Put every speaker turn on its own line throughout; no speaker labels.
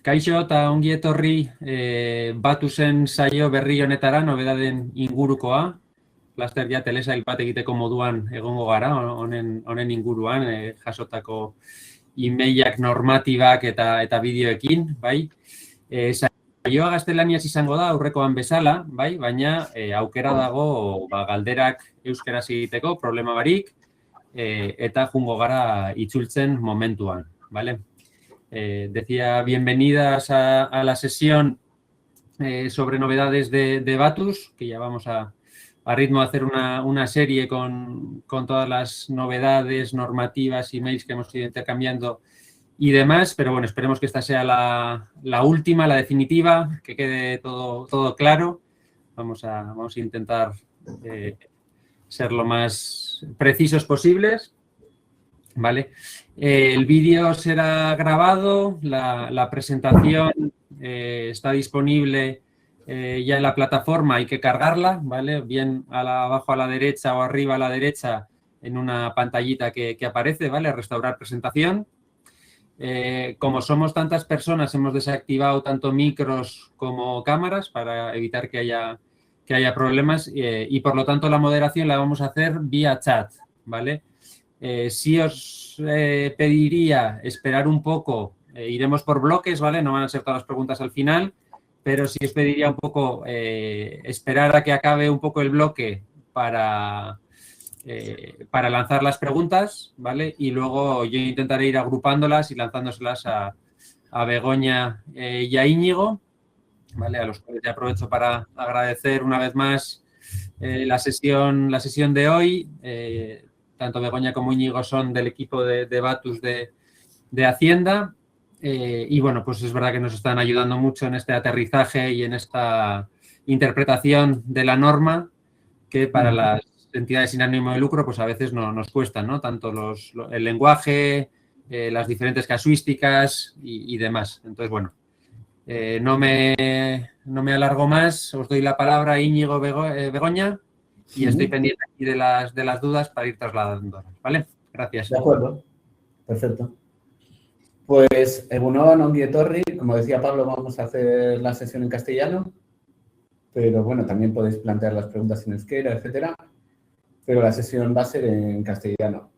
Kaixo eta ongi etorri Batusen saio berri honetara, nobedaden ingurukoa. Laster ja telesail bat egiteko moduan egongo gara, honen inguruan, jasotako emailak, normatibak eta bideoekin, bai. Saioa gaztelaniaz izango da, aurrekoan bezala, bai, baina aukera dago galderak euskeraz egiteko, problema barik, eta jungo gara itzultzen momentuan, bale? Decía bienvenidas a la sesión sobre novedades de Batus, que ya vamos a ritmo de hacer una serie con todas las novedades, normativas, emails que hemos ido intercambiando y demás, pero bueno, esperemos que esta sea la última, la definitiva, que quede todo claro. Vamos a intentar ser lo más precisos posibles. ¿Vale? El vídeo será grabado, la presentación está disponible ya en la plataforma, hay que cargarla, ¿vale? Bien abajo a la derecha o arriba a la derecha en una pantallita que aparece, ¿vale? Restaurar presentación. Como somos tantas personas, hemos desactivado tanto micros como cámaras para evitar que haya problemas y por lo tanto la moderación la vamos a hacer vía chat, ¿vale? Sí os pediría esperar un poco, iremos por bloques, ¿vale? No van a ser todas las preguntas al final, pero sí os pediría un poco esperar a que acabe un poco el bloque para lanzar las preguntas, ¿vale? Y luego yo intentaré ir agrupándolas y lanzándoselas a Begoña y a Íñigo, ¿vale? A los cuales ya aprovecho para agradecer una vez más la sesión de hoy. Tanto Begoña como Íñigo son del equipo de Batus de Hacienda y bueno, pues es verdad que nos están ayudando mucho en este aterrizaje y en esta interpretación de la norma que para las entidades sin ánimo de lucro pues a veces nos cuesta, ¿no? Tanto el lenguaje, las diferentes casuísticas y demás. Entonces, bueno, no me alargo más, os doy la palabra a Íñigo, Begoña. Y estoy pendiente aquí de las dudas para ir trasladando, ¿vale? Gracias.
De acuerdo, perfecto. Pues, egunon, ongi etorri, como decía Pablo, vamos a hacer la sesión en castellano, pero bueno, también podéis plantear las preguntas en euskera, etcétera, pero la sesión va a ser en castellano.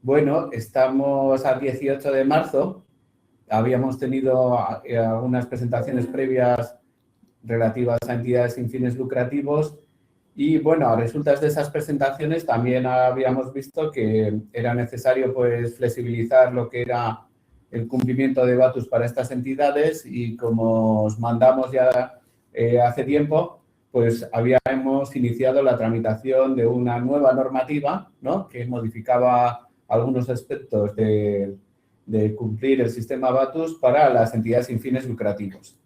Bueno, estamos a 18 de marzo, habíamos tenido algunas presentaciones previas relativas a entidades sin fines lucrativos. Y bueno, a resultas de esas presentaciones también habíamos visto que era necesario pues flexibilizar lo que era el cumplimiento de Batus para estas entidades y como os mandamos ya hace tiempo, pues habíamos iniciado la tramitación de una nueva normativa, ¿no? Que modificaba algunos aspectos de cumplir el sistema Batus para las entidades sin fines lucrativos.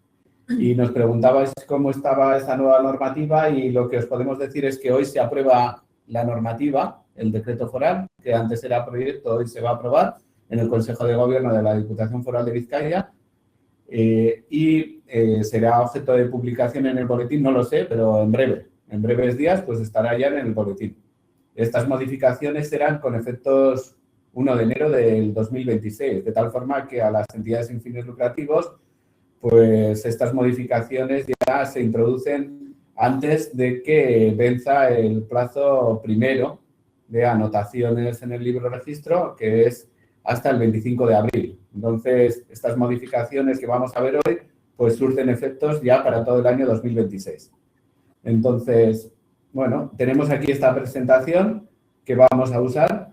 Y nos preguntabais cómo estaba esa nueva normativa y lo que os podemos decir es que hoy se aprueba la normativa, el decreto foral, que antes era proyecto, hoy se va a aprobar en el Consejo de Gobierno de la Diputación Foral de Vizcaya y será objeto de publicación en el boletín, no lo sé, pero en breves días pues estará ya en el boletín. Estas modificaciones serán con efectos 1 de enero del 2026, de tal forma que a las entidades sin fines lucrativos pues estas modificaciones ya se introducen antes de que venza el plazo primero de anotaciones en el libro registro, que es hasta el 25 de abril. Entonces, estas modificaciones que vamos a ver hoy, pues surten efectos ya para todo el año 2026. Entonces, bueno, tenemos aquí esta presentación que vamos a usar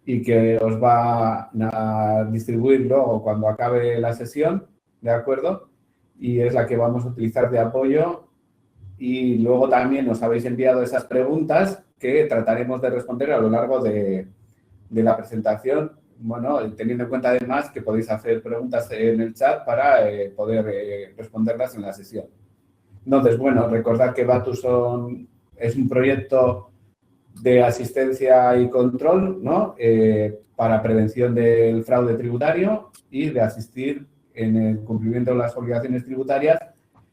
y que os va a distribuir luego cuando acabe la sesión. ¿De acuerdo? Y es la que vamos a utilizar de apoyo y luego también nos habéis enviado esas preguntas que trataremos de responder a lo largo de la presentación. Bueno, teniendo en cuenta además que podéis hacer preguntas en el chat para poder responderlas en la sesión. Entonces, bueno, recordad que Batus es un proyecto de asistencia y control, ¿no? Para prevención del fraude tributario y de asistir en el cumplimiento de las obligaciones tributarias,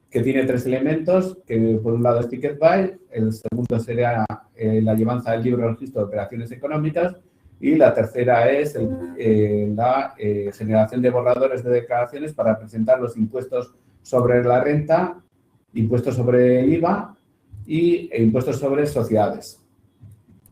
que tiene 3 elementos, que por un lado es Ticket Buy, el segundo sería la llevanza del libro de registro de operaciones económicas Y la tercera es la generación de borradores de declaraciones para presentar los impuestos sobre la renta, impuestos sobre el IVA e impuestos sobre sociedades.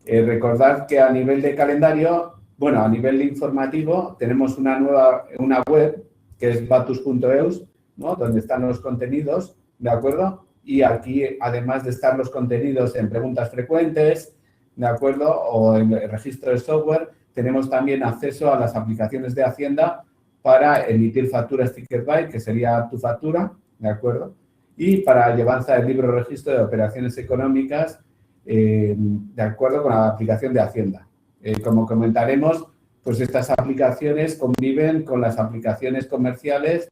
Recordad que a nivel de calendario, bueno, a nivel informativo, tenemos una web que es batus.eus, ¿no? Donde están los contenidos, ¿de acuerdo? Y aquí, además de estar los contenidos en preguntas frecuentes, ¿de acuerdo? O en el registro de software, tenemos también acceso a las aplicaciones de Hacienda para emitir facturas Ticketbuy, que sería tu factura, ¿de acuerdo? Y para llevanza del libro registro de operaciones económicas, de acuerdo con la aplicación de Hacienda. Como comentaremos, pues estas aplicaciones conviven con las aplicaciones comerciales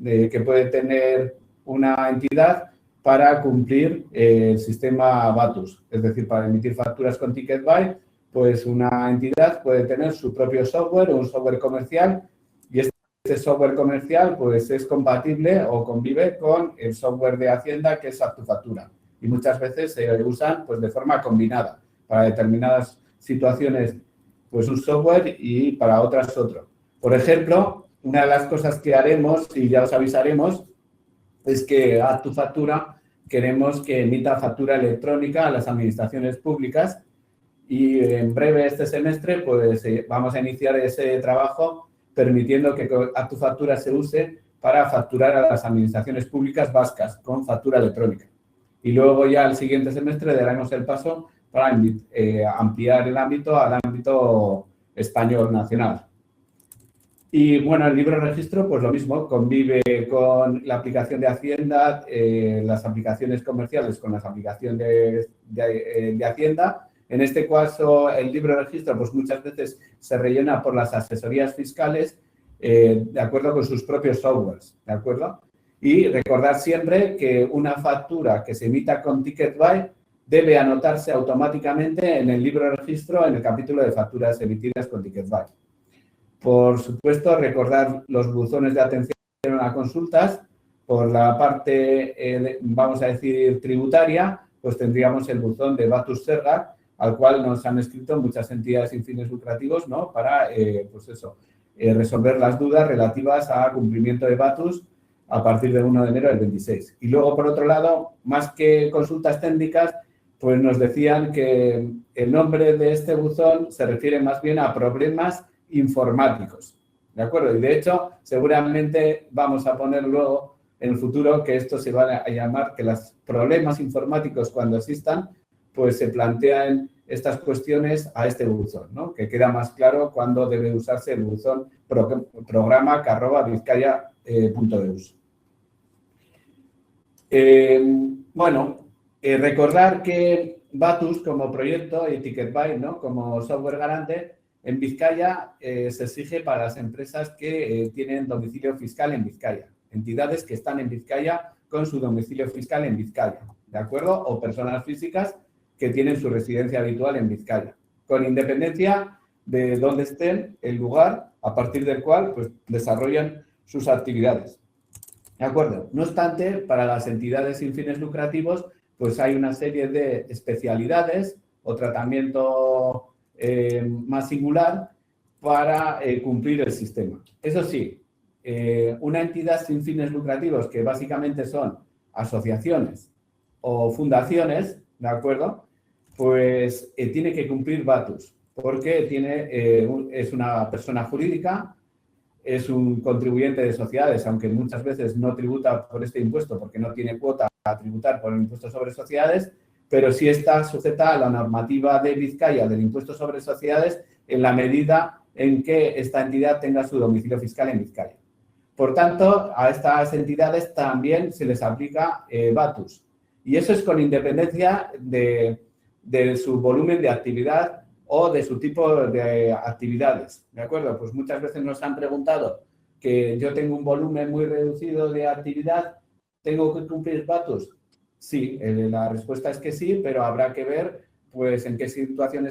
que puede tener una entidad para cumplir el sistema BATUS. Es decir, para emitir facturas con Ticketbuy, pues una entidad puede tener su propio software o un software comercial y este software comercial pues es compatible o convive con el software de Hacienda que es Aptufactura. Y muchas veces se usan pues de forma combinada. Para determinadas situaciones pues un software y para otras otro. Por ejemplo, una de las cosas que haremos, y ya os avisaremos, es que Aptufactura queremos que emita factura electrónica a las administraciones públicas y en breve este semestre pues vamos a iniciar ese trabajo permitiendo que Aptufactura se use para facturar a las administraciones públicas vascas con factura electrónica. Y luego ya el siguiente semestre daremos el paso para ampliar el ámbito al ámbito español nacional. Y bueno, el libro registro, pues lo mismo, convive con la aplicación de Hacienda, las aplicaciones comerciales con las aplicaciones de Hacienda. En este caso, el libro registro, pues muchas veces se rellena por las asesorías fiscales de acuerdo con sus propios softwares, ¿de acuerdo? Y recordar siempre que una factura que se emita con Ticketbuy debe anotarse automáticamente en el libro registro en el capítulo de facturas emitidas con Ticketbuy. Por supuesto, recordar los buzones de atención a consultas. Por la parte, vamos a decir, tributaria, pues tendríamos el buzón de Batus Serga, al cual nos han escrito muchas entidades sin fines lucrativos, ¿no? Para, pues eso, resolver las dudas relativas a cumplimiento de Batus a partir del 1 de enero del 26. Y luego, por otro lado, más que consultas técnicas, pues nos decían que el nombre de este buzón se refiere más bien a problemas informáticos, ¿de acuerdo? Y de hecho, seguramente vamos a poner luego en el futuro que esto se va a llamar que los problemas informáticos cuando existan, pues se plantean estas cuestiones a este buzón, ¿no? Que queda más claro cuando debe usarse el buzón programa@vizcaya.eus. Bueno, recordar que Batus como proyecto y Ticketbuy, ¿no? Como software garante, en Vizcaya se exige para las empresas que tienen domicilio fiscal en Vizcaya, entidades que están en Vizcaya con su domicilio fiscal en Vizcaya, ¿de acuerdo? O personas físicas que tienen su residencia habitual en Vizcaya, con independencia de dónde estén, el lugar a partir del cual pues, desarrollan sus actividades. ¿De acuerdo? No obstante, para las entidades sin fines lucrativos, pues hay una serie de especialidades o tratamiento más singular para cumplir el sistema. Eso sí, una entidad sin fines lucrativos, que básicamente son asociaciones o fundaciones, ¿de acuerdo? Pues tiene que cumplir Batus, porque es una persona jurídica, es un contribuyente de sociedades, aunque muchas veces no tributa por este impuesto porque no tiene cuota a tributar por el impuesto sobre sociedades, pero sí está sujeta a la normativa de Vizcaya del impuesto sobre sociedades en la medida en que esta entidad tenga su domicilio fiscal en Vizcaya. Por tanto, a estas entidades también se les aplica Batus. Y eso es con independencia de su volumen de actividad o de su tipo de actividades, ¿de acuerdo? Pues muchas veces nos han preguntado que yo tengo un volumen muy reducido de actividad, ¿tengo que cumplir Batus? Sí, la respuesta es que sí, pero habrá que ver pues en qué situación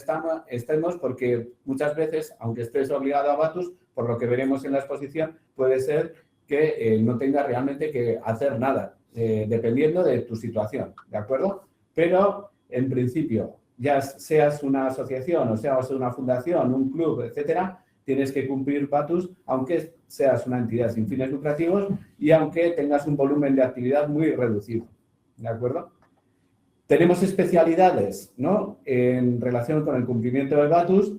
estemos, porque muchas veces, aunque estés obligado a Batus, por lo que veremos en la exposición, puede ser que no tengas realmente que hacer nada, dependiendo de tu situación, ¿de acuerdo? Pero, en principio, ya seas una asociación o seas una fundación, un club, etcétera, tienes que cumplir BATUS, aunque seas una entidad sin fines lucrativos y aunque tengas un volumen de actividad muy reducido, ¿de acuerdo? Tenemos especialidades, ¿no?, en relación con el cumplimiento del BATUS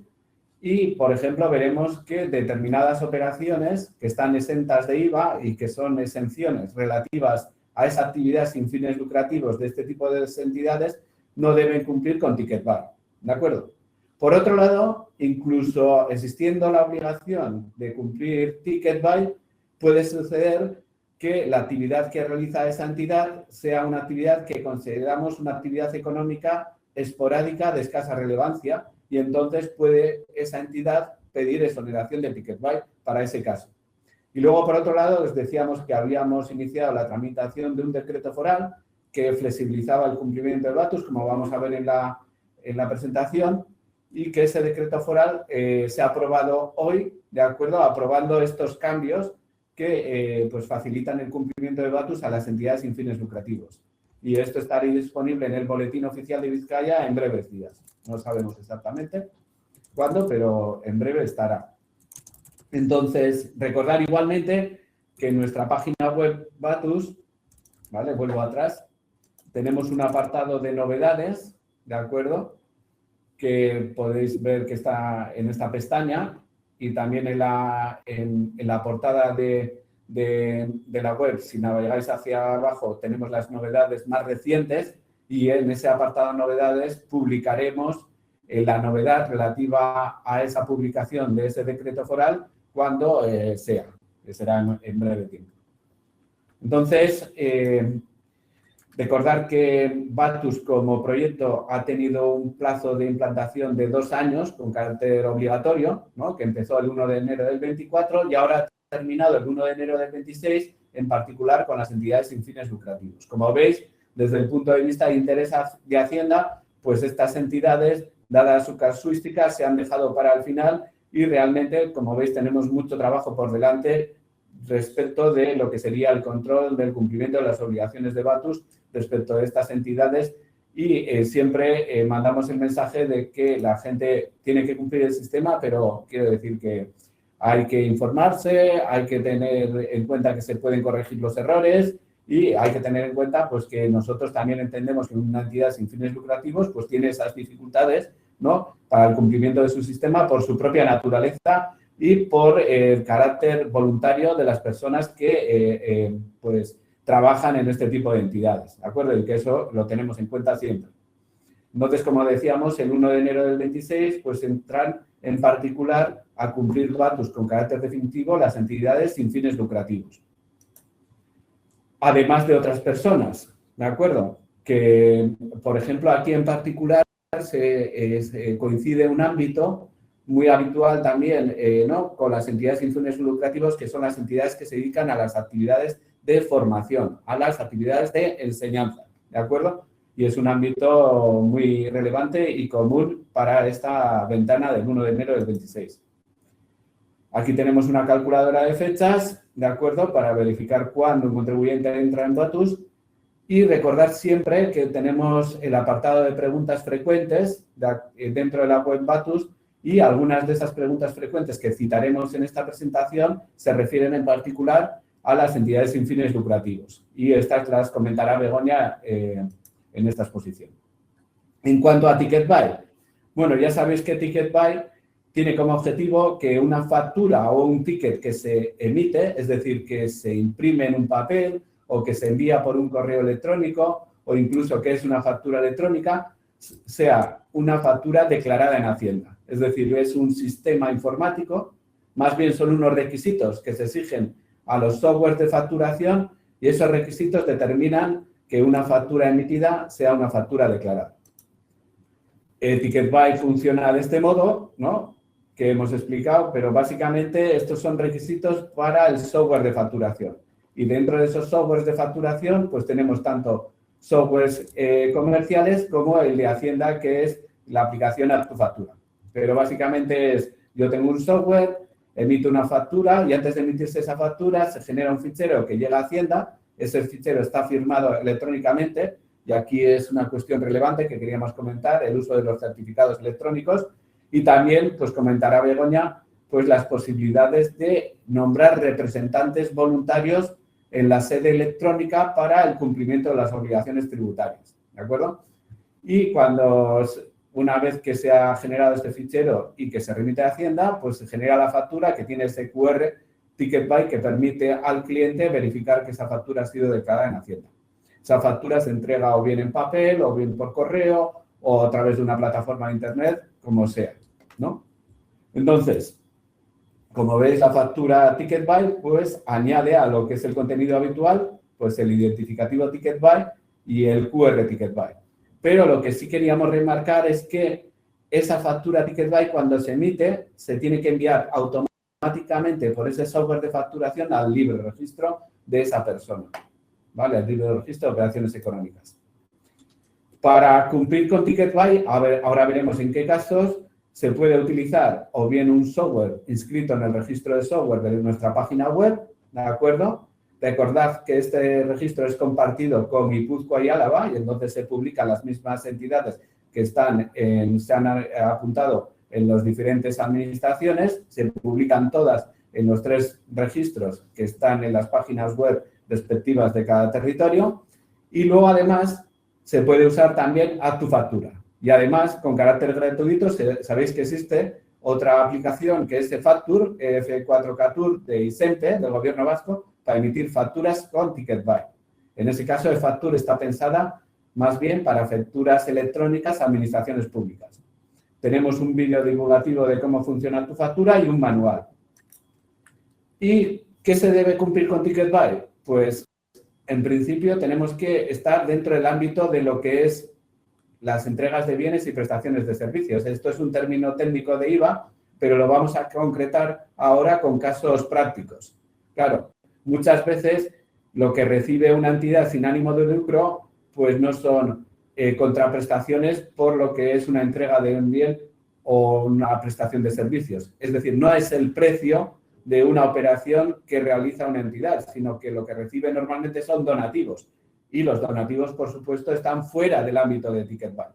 y, por ejemplo, veremos que determinadas operaciones que están exentas de IVA y que son exenciones relativas a esa actividad sin fines lucrativos de este tipo de entidades no deben cumplir con Ticket Buy, ¿de acuerdo? Por otro lado, incluso existiendo la obligación de cumplir Ticket Buy, puede suceder que la actividad que realiza esa entidad sea una actividad que consideramos una actividad económica esporádica de escasa relevancia y entonces puede esa entidad pedir exoneración de Ticket Buy para ese caso. Y luego, por otro lado, les decíamos que habíamos iniciado la tramitación de un decreto foral que flexibilizaba el cumplimiento del BATUS, como vamos a ver en la presentación, y que ese decreto foral se ha aprobado hoy, ¿de acuerdo?, aprobando estos cambios que pues facilitan el cumplimiento del BATUS a las entidades sin fines lucrativos. Y esto estará disponible en el Boletín Oficial de Vizcaya en breves días. No sabemos exactamente cuándo, pero en breve estará. Entonces, recordar igualmente que en nuestra página web BATUS, ¿vale?, vuelvo atrás, tenemos un apartado de novedades, ¿de acuerdo?, que podéis ver que está en esta pestaña y también en la portada de la web. Si navegáis hacia abajo, tenemos las novedades más recientes y en ese apartado de novedades publicaremos la novedad relativa a esa publicación de ese decreto foral cuando sea, que será en breve tiempo. Entonces, recordar que BATUS como proyecto ha tenido un plazo de implantación de 2 años con carácter obligatorio, ¿no?, que empezó el 1 de enero del 24 y ahora ha terminado el 1 de enero del 26, en particular con las entidades sin fines lucrativos. Como veis, desde el punto de vista de interés de Hacienda, pues estas entidades, dadas su casuística, se han dejado para el final y realmente, como veis, tenemos mucho trabajo por delante respecto de lo que sería el control del cumplimiento de las obligaciones de BATUS respecto de estas entidades y siempre mandamos el mensaje de que la gente tiene que cumplir el sistema, pero quiero decir que hay que informarse, hay que tener en cuenta que se pueden corregir los errores y hay que tener en cuenta pues, que nosotros también entendemos que una entidad sin fines lucrativos pues, tiene esas dificultades, ¿no?, para el cumplimiento de su sistema por su propia naturaleza y por el carácter voluntario de las personas que pues, trabajan en este tipo de entidades, ¿de acuerdo? Y que eso lo tenemos en cuenta siempre. Entonces, como decíamos, el 1 de enero del 26, pues entran en particular a cumplir BATUS con carácter definitivo las entidades sin fines lucrativos. Además de otras personas, ¿de acuerdo? Que, por ejemplo, aquí en particular coincide un ámbito muy habitual también, ¿no?, con las entidades sin fines lucrativos, que son las entidades que se dedican a las actividades de formación, a las actividades de enseñanza, ¿de acuerdo? Y es un ámbito muy relevante y común para esta ventana del 1 de enero del 26. Aquí tenemos una calculadora de fechas, ¿de acuerdo?, para verificar cuándo un contribuyente entra en BATUS y recordar siempre que tenemos el apartado de preguntas frecuentes dentro de la web BATUS y algunas de esas preguntas frecuentes que citaremos en esta presentación se refieren en particular a las entidades sin fines lucrativos. Y estas las comentará Begoña en esta exposición. En cuanto a Ticket Buy, bueno, ya sabéis que Ticket Buy tiene como objetivo que una factura o un ticket que se emite, es decir, que se imprime en un papel o que se envía por un correo electrónico o incluso que es una factura electrónica, sea una factura declarada en Hacienda. Es decir, es un sistema informático, más bien son unos requisitos que se exigen a los softwares de facturación y esos requisitos determinan que una factura emitida sea una factura declarada. Ticket Buy funciona de este modo, ¿no?, que hemos explicado, pero básicamente estos son requisitos para el software de facturación. Y dentro de esos softwares de facturación, pues tenemos tanto softwares comerciales como el de Hacienda, que es la aplicación a tu factura. Pero básicamente es, yo tengo un software, emito una factura y antes de emitirse esa factura se genera un fichero que llega a Hacienda, ese fichero está firmado electrónicamente y aquí es una cuestión relevante que queríamos comentar, el uso de los certificados electrónicos, y también, pues comentará Begoña, pues las posibilidades de nombrar representantes voluntarios en la sede electrónica para el cumplimiento de las obligaciones tributarias, ¿de acuerdo? Y una vez que se ha generado este fichero y que se remite a Hacienda, pues se genera la factura que tiene ese QR Ticketbuy que permite al cliente verificar que esa factura ha sido declarada en Hacienda. Esa factura se entrega o bien en papel, o bien por correo, o a través de una plataforma de internet, como sea, ¿no? Entonces, como veis, la factura Ticketbuy, pues añade a lo que es el contenido habitual, pues el identificativo Ticketbuy y el QR Ticketbuy. Pero lo que sí queríamos remarcar es que esa factura Ticketbuy, cuando se emite, se tiene que enviar automáticamente por ese software de facturación al libre registro de esa persona, ¿vale? Al libre registro de operaciones económicas. Para cumplir con Ticketbuy, ahora veremos en qué casos se puede utilizar o bien un software inscrito en el registro de software de nuestra página web, ¿de acuerdo? Recordad que este registro es compartido con Guipúzcoa y Álava y entonces se publican las mismas entidades que se han apuntado en las diferentes administraciones, se publican todas en los 3 registros que están en las páginas web respectivas de cada territorio y luego además se puede usar también Haz tu factura. Y además, con carácter gratuito, sabéis que existe otra aplicación que es eFactur, F4Catur de ISEMPE, del Gobierno Vasco, para emitir facturas con Ticketbuy. En ese caso, eFactur está pensada más bien para facturas electrónicas a administraciones públicas. Tenemos un vídeo divulgativo de cómo funciona tu factura y un manual. ¿Y qué se debe cumplir con Ticketbuy? Pues, en principio, tenemos que estar dentro del ámbito de lo que es las entregas de bienes y prestaciones de servicios. Esto es un término técnico de IVA, pero lo vamos a concretar ahora con casos prácticos. Claro, muchas veces lo que recibe una entidad sin ánimo de lucro, pues no son contraprestaciones por lo que es una entrega de un bien o una prestación de servicios. Es decir, no es el precio de una operación que realiza una entidad, sino que lo que recibe normalmente son donativos. Y los donativos, por supuesto, están fuera del ámbito de Ticketbuy.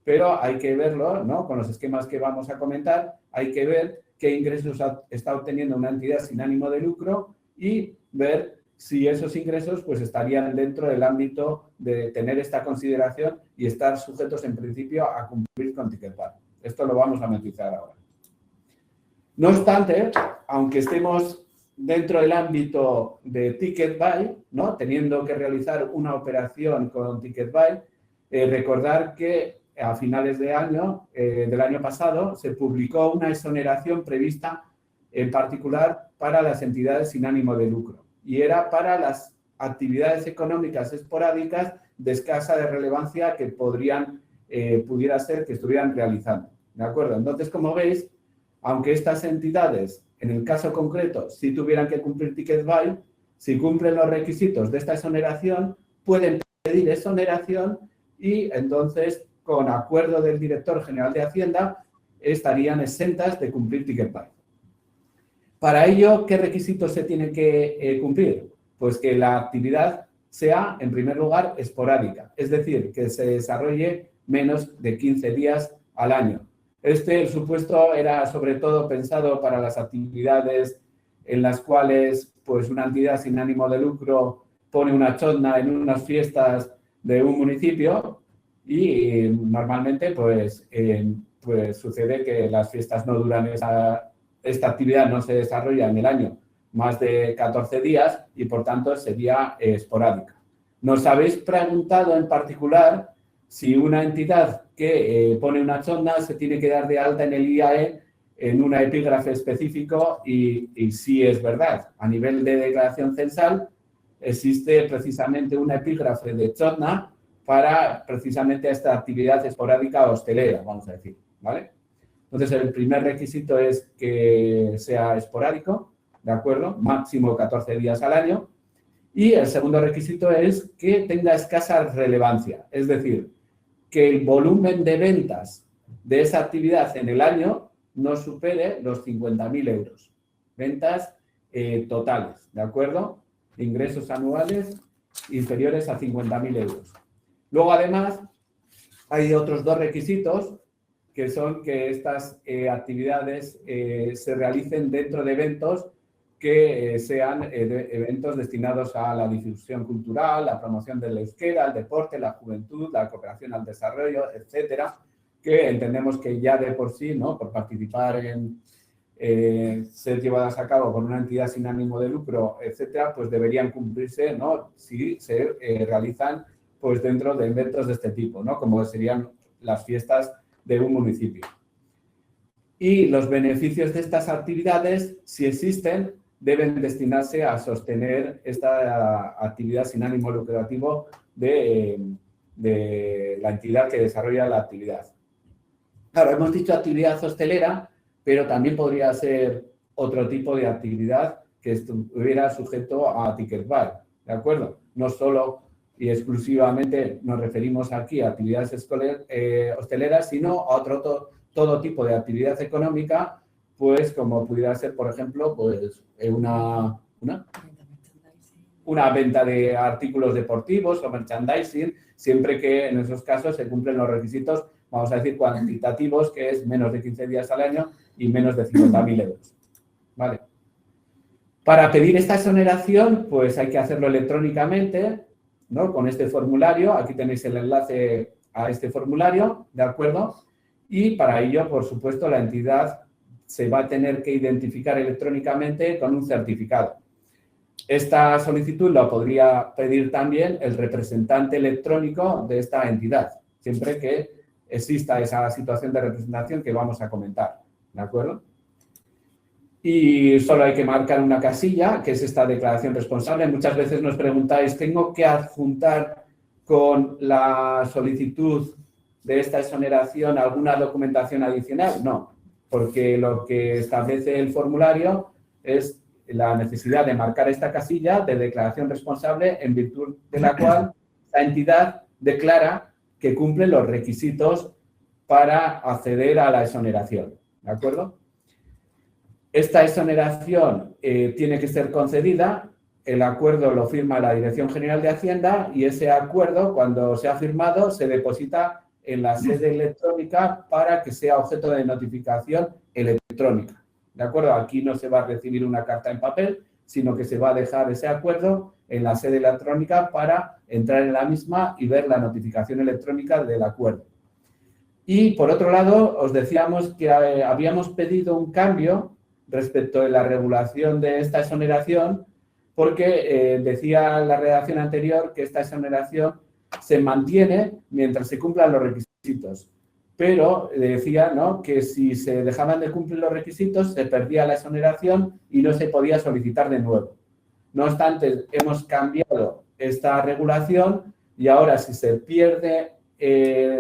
Pero hay que verlo, ¿no? Con los esquemas que vamos a comentar, hay que ver qué ingresos está obteniendo una entidad sin ánimo de lucro y ver si esos ingresos pues, estarían dentro del ámbito de tener esta consideración y estar sujetos, en principio, a cumplir con Ticketbuy. Esto lo vamos a matizar ahora. No obstante, aunque estemos dentro del ámbito de Ticketbuy, ¿no? Teniendo que realizar una operación con Ticketbuy, recordar que a finales de año, del año pasado, se publicó una exoneración prevista en particular para las entidades sin ánimo de lucro y era para las actividades económicas esporádicas de escasa de relevancia que pudiera ser que estuvieran realizando, ¿de acuerdo? Entonces, como veis, aunque estas entidades, en el caso concreto, si tuvieran que cumplir Ticketbuy, si cumplen los requisitos de esta exoneración, pueden pedir exoneración y entonces, con acuerdo del director general de Hacienda, estarían exentas de cumplir Ticketbuy. Para ello, ¿qué requisitos se tienen que cumplir? Pues que la actividad sea, en primer lugar, esporádica, es decir, que se desarrolle menos de 15 días al año. El supuesto era sobre todo pensado para las actividades en las cuales pues, una entidad sin ánimo de lucro pone una chotna en unas fiestas de un municipio y normalmente pues sucede que las fiestas no duran, esta actividad no se desarrolla en el año más de 14 días y por tanto sería esporádica. Nos habéis preguntado en particular si una entidad que pone una chotna se tiene que dar de alta en el IAE en un epígrafe específico y sí es verdad. A nivel de declaración censal existe precisamente un epígrafe de chotna para precisamente esta actividad esporádica hostelera, vamos a decir, ¿vale? Entonces, el primer requisito es que sea esporádico, ¿de acuerdo? Máximo 14 días al año. Y el segundo requisito es que tenga escasa relevancia, es decir, que el volumen de ventas de esa actividad en el año no supere los 50.000 euros. Ventas totales, ¿de acuerdo? Ingresos anuales inferiores a 50.000 euros. Luego, además, hay otros dos requisitos que son que estas actividades se realicen dentro de eventos que sean eventos destinados a la difusión cultural, la promoción del euskera, el deporte, la juventud, la cooperación al desarrollo, etcétera, que entendemos que ya de por sí, ¿no?, por participar en ser llevadas a cabo por una entidad sin ánimo de lucro, etcétera, pues deberían cumplirse, ¿no?, si se realizan pues dentro de eventos de este tipo, ¿no?, como serían las fiestas de un municipio. Y los beneficios de estas actividades, si existen, deben destinarse a sostener esta actividad sin ánimo lucrativo de la entidad que desarrolla la actividad. Claro, hemos dicho actividad hostelera, pero también podría ser otro tipo de actividad que estuviera sujeto a ticket buy, ¿de acuerdo? No solo y exclusivamente nos referimos aquí a actividades hosteleras, sino a todo tipo de actividad económica, pues como pudiera ser, por ejemplo, pues una venta de artículos deportivos o merchandising, siempre que en esos casos se cumplen los requisitos, vamos a decir, cuantitativos, que es menos de 15 días al año y menos de 50.000 euros. ¿Vale? Para pedir esta exoneración, pues hay que hacerlo electrónicamente, ¿no?, con este formulario. Aquí tenéis el enlace a este formulario, ¿de acuerdo? Y para ello, por supuesto, la entidad se va a tener que identificar electrónicamente con un certificado. Esta solicitud la podría pedir también el representante electrónico de esta entidad, siempre que exista esa situación de representación que vamos a comentar, ¿de acuerdo? Y solo hay que marcar una casilla, que es esta declaración responsable. Muchas veces nos preguntáis, ¿tengo que adjuntar con la solicitud de esta exoneración alguna documentación adicional? No, porque lo que establece el formulario es la necesidad de marcar esta casilla de declaración responsable, en virtud de la cual la entidad declara que cumple los requisitos para acceder a la exoneración, ¿de acuerdo? Esta exoneración tiene que ser concedida, el acuerdo lo firma la Dirección General de Hacienda y ese acuerdo, cuando se ha firmado, se deposita en la sede electrónica para que sea objeto de notificación electrónica. ¿De acuerdo? Aquí no se va a recibir una carta en papel, sino que se va a dejar ese acuerdo en la sede electrónica para entrar en la misma y ver la notificación electrónica del acuerdo. Y, por otro lado, os decíamos que habíamos pedido un cambio respecto de la regulación de esta exoneración, porque decía la redacción anterior que esta exoneración se mantiene mientras se cumplan los requisitos. Pero decía, ¿no?, que si se dejaban de cumplir los requisitos se perdía la exoneración y no se podía solicitar de nuevo. No obstante, hemos cambiado esta regulación y ahora si se pierde,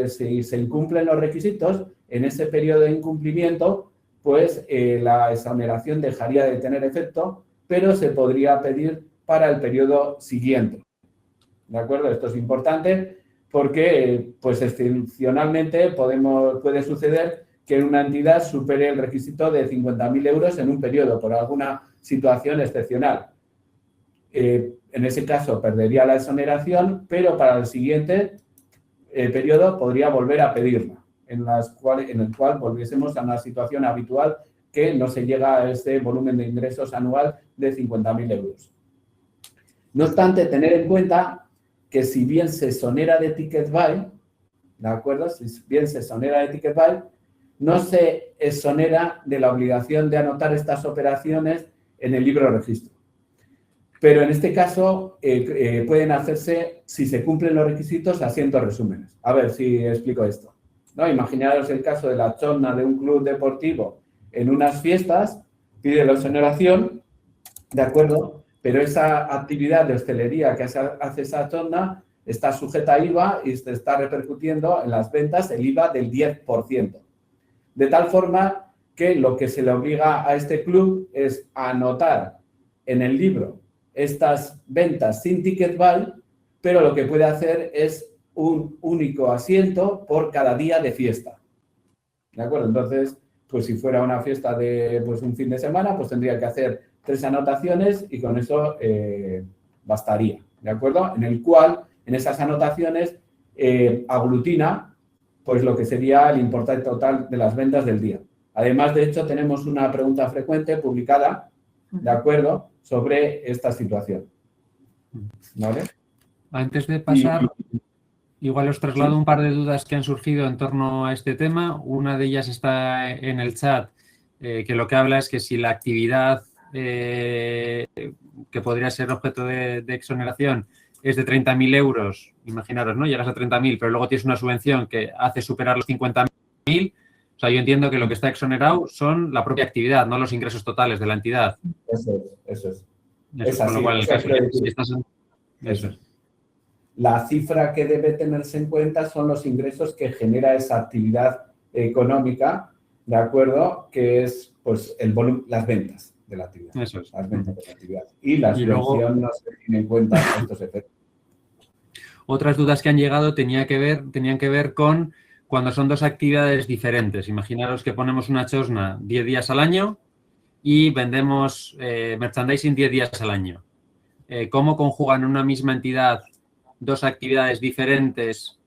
si se incumplen los requisitos, en ese periodo de incumplimiento, pues la exoneración dejaría de tener efecto, pero se podría pedir para el periodo siguiente. ¿De acuerdo? Esto es importante porque, pues, excepcionalmente puede suceder que una entidad supere el requisito de 50.000 euros en un periodo por alguna situación excepcional. En ese caso perdería la exoneración, pero para el siguiente periodo podría volver a pedirla, en el cual volviésemos a una situación habitual que no se llega a este volumen de ingresos anual de 50.000 euros. No obstante, tener en cuenta que si bien se exonera de ticket buy, ¿de acuerdo? Si bien se exonera de ticket buy, no se exonera de la obligación de anotar estas operaciones en el libro de registro. Pero en este caso pueden hacerse, si se cumplen los requisitos, haciendo resúmenes. A ver si explico esto, ¿no? Imaginaros el caso de la chona de un club deportivo en unas fiestas, pide la exoneración, ¿de acuerdo? Pero esa actividad de hostelería que hace esa chona está sujeta a IVA y se está repercutiendo en las ventas el IVA del 10%. De tal forma que lo que se le obliga a este club es a anotar en el libro estas ventas sin ticket buy, pero lo que puede hacer es un único asiento por cada día de fiesta. ¿De acuerdo? Entonces, pues si fuera una fiesta de pues, un fin de semana, pues tendría que hacer 3 anotaciones y con eso bastaría. ¿De acuerdo? En el cual, en esas anotaciones, aglutina pues lo que sería el importe total de las ventas del día. Además, de hecho, tenemos una pregunta frecuente publicada, ¿de acuerdo?, sobre esta situación. ¿Vale?
Antes de pasar, igual os traslado un par de dudas que han surgido en torno a este tema. Una de ellas está en el chat, que lo que habla es que si la actividad que podría ser objeto de exoneración es de 30.000 euros, imaginaros, ¿no? Llegas a 30.000, pero luego tienes una subvención que hace superar los 50.000. O sea, yo entiendo que lo que está exonerado son la propia actividad, no los ingresos totales de la entidad.
Eso es.
Con lo cual, el caso si estás en... Eso es.
La cifra que debe tenerse en cuenta son los ingresos que genera esa actividad económica, ¿de acuerdo? Que es, pues, el volumen, las ventas de la actividad.
Eso es.
Las ventas de la actividad. Y la subvención no se tiene en cuenta estos efectos.
Otras dudas que han llegado tenían que ver con cuando son dos actividades diferentes. Imaginaros que ponemos una chosna 10 días al año y vendemos merchandising 10 días al año. ¿Cómo conjugan en una misma entidad dos actividades diferentes?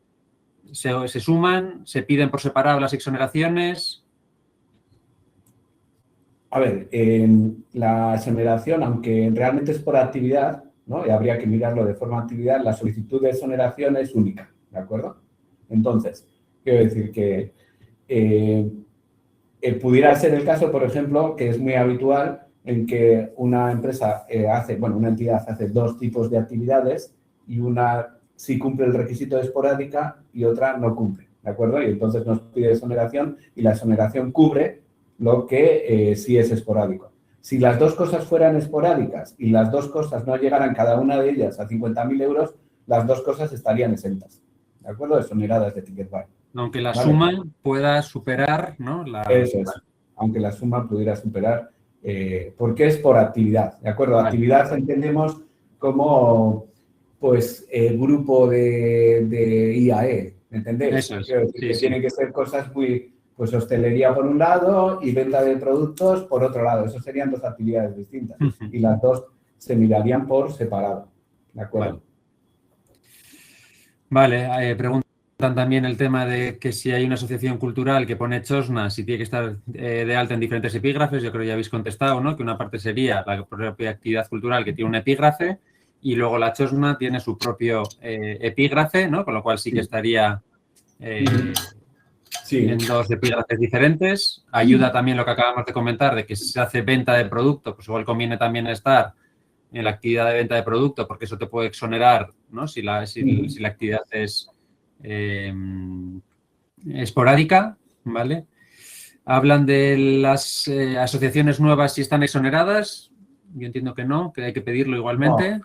¿Se suman? ¿Se piden por separado las exoneraciones?
A ver, la exoneración, aunque realmente es por actividad, ¿no? Y habría que mirarlo de forma actividad, la solicitud de exoneración es única, ¿de acuerdo? Entonces, quiero decir que pudiera ser el caso, por ejemplo, que es muy habitual en que una empresa una entidad hace dos tipos de actividades y una sí cumple el requisito de esporádica y otra no cumple, ¿de acuerdo? Y entonces nos pide exoneración y la exoneración cubre lo que sí es esporádico. Si las dos cosas fueran esporádicas y las dos cosas no llegaran cada una de ellas a 50.000 euros, las dos cosas estarían exentas, ¿de acuerdo? Exoneradas de Ticket Buy.
Aunque la suma pueda superar, ¿no?
Eso es, aunque la suma pudiera superar, porque es por actividad, ¿de acuerdo?
Vale.
Actividad entendemos como, pues, grupo de IAE, ¿me entendéis?
Eso es.
Quiero decir que tienen que ser cosas muy, pues, hostelería por un lado y venta de productos por otro lado. Eso serían dos actividades distintas y las dos se mirarían por separado, ¿de acuerdo?
Vale, preguntan también el tema de que si hay una asociación cultural que pone chosna, si tiene que estar de alta en diferentes epígrafes. Yo creo que ya habéis contestado, ¿no? Que una parte sería la propia actividad cultural que tiene un epígrafe y luego la chosna tiene su propio epígrafe, ¿no? Con lo cual sí que estaría en dos epígrafes diferentes. Ayuda también lo que acabamos de comentar de que si se hace venta de producto, pues igual conviene también estar en la actividad de venta de producto porque eso te puede exonerar, ¿no? Si la actividad es esporádica, ¿vale? Hablan de las asociaciones nuevas si están exoneradas. Yo entiendo que no, que hay que pedirlo igualmente.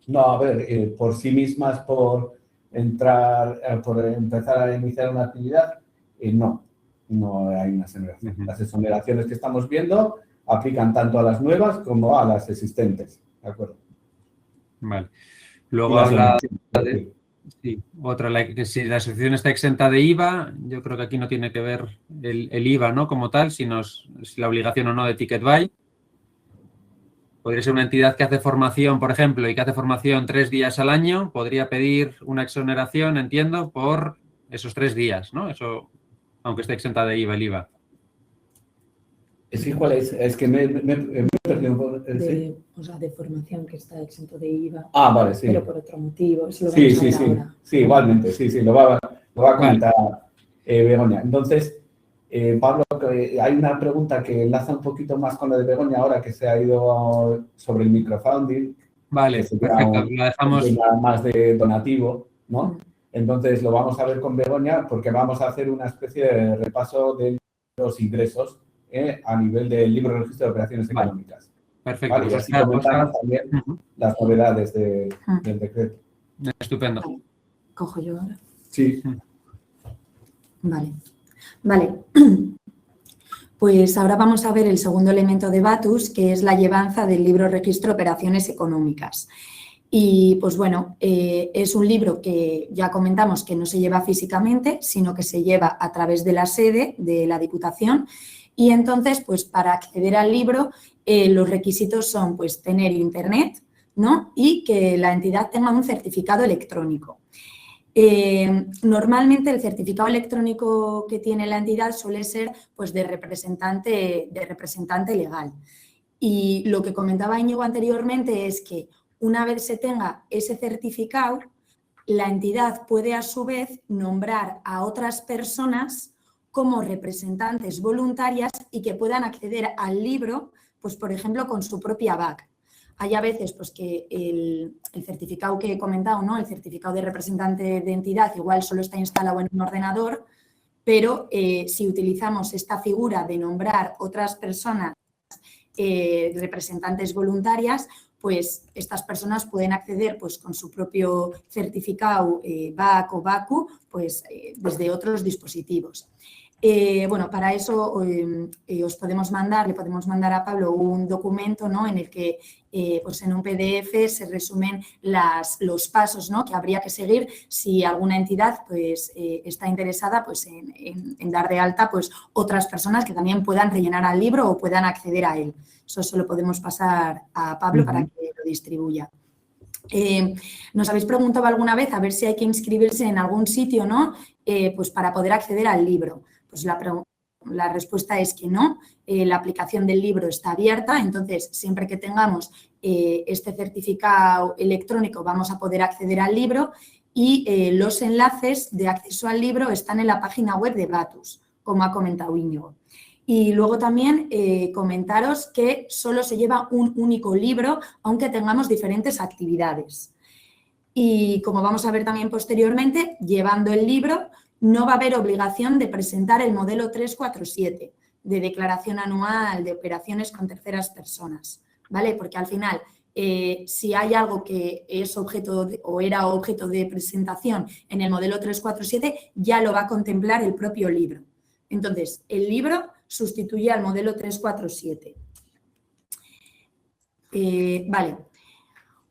No, a ver, por sí mismas, por empezar a iniciar una actividad, no hay una exoneración. Las exoneraciones que estamos viendo aplican tanto a las nuevas como a las existentes, ¿de acuerdo?
Vale. Luego habla de... Sí, otra, que si la asociación está exenta de IVA, yo creo que aquí no tiene que ver el IVA, ¿no? Como tal, sino si la obligación o no de Ticket Buy. Podría ser una entidad que hace formación, por ejemplo, y que hace formación 3 días al año, podría pedir una exoneración, entiendo, por esos 3 días, ¿no? Eso, aunque esté exenta de IVA, el IVA.
Es igual, es que me he perdido un poco.
De formación que está exento de IVA.
Ah, vale, sí.
Pero por otro motivo. Eso lo vamos a ver ahora.
Sí, igualmente, sí, lo va a comentar Begoña. Entonces, Pablo, hay una pregunta que enlaza un poquito más con lo de Begoña ahora, que se ha ido sobre el microfunding.
Vale, perfecto, lo dejamos.
Más de donativo, ¿no? Entonces, lo vamos a ver con Begoña porque vamos a hacer una especie de repaso de los ingresos a nivel del libro de registro de operaciones económicas.
Perfecto.
Vale, y así comentamos también las novedades del decreto.
Estupendo.
Vale. ¿Cojo yo ahora?
Sí.
Vale. Pues ahora vamos a ver el segundo elemento de Batus, que es la llevanza del libro registro de operaciones económicas. Y pues bueno, es un libro que ya comentamos que no se lleva físicamente, sino que se lleva a través de la sede de la Diputación. Y entonces, pues para acceder al libro, los requisitos son pues tener internet, ¿no? Y que la entidad tenga un certificado electrónico. Normalmente el certificado electrónico que tiene la entidad suele ser pues, de representante legal. Y lo que comentaba Íñigo anteriormente es que una vez se tenga ese certificado, la entidad puede a su vez nombrar a otras personas como representantes voluntarias y que puedan acceder al libro, pues por ejemplo, con su propia BAC. Hay a veces pues, que el certificado que he comentado, ¿no? El certificado de representante de entidad igual solo está instalado en un ordenador, pero si utilizamos esta figura de nombrar otras personas representantes voluntarias, pues estas personas pueden acceder pues, con su propio certificado BAC o BACU pues, desde otros dispositivos. Bueno, para eso le podemos mandar a Pablo un documento, ¿no? En el que pues en un PDF se resumen los pasos, ¿no? Que habría que seguir si alguna entidad pues, está interesada pues, en dar de alta pues, otras personas que también puedan rellenar al libro o puedan acceder a él. Eso se lo podemos pasar a Pablo para que lo distribuya. Nos habéis preguntado alguna vez a ver si hay que inscribirse en algún sitio, ¿no? Pues para poder acceder al libro. Pues la respuesta es que no. La aplicación del libro está abierta, entonces siempre que tengamos este certificado electrónico vamos a poder acceder al libro y los enlaces de acceso al libro están en la página web de Batus, como ha comentado Íñigo. Y luego también comentaros que solo se lleva un único libro, aunque tengamos diferentes actividades. Y como vamos a ver también posteriormente, llevando el libro no va a haber obligación de presentar el modelo 347 de declaración anual de operaciones con terceras personas, ¿vale? Porque al final, si hay algo que es objeto o era objeto de presentación en el modelo 347, ya lo va a contemplar el propio libro. Entonces, el libro sustituye al modelo 347. Vale.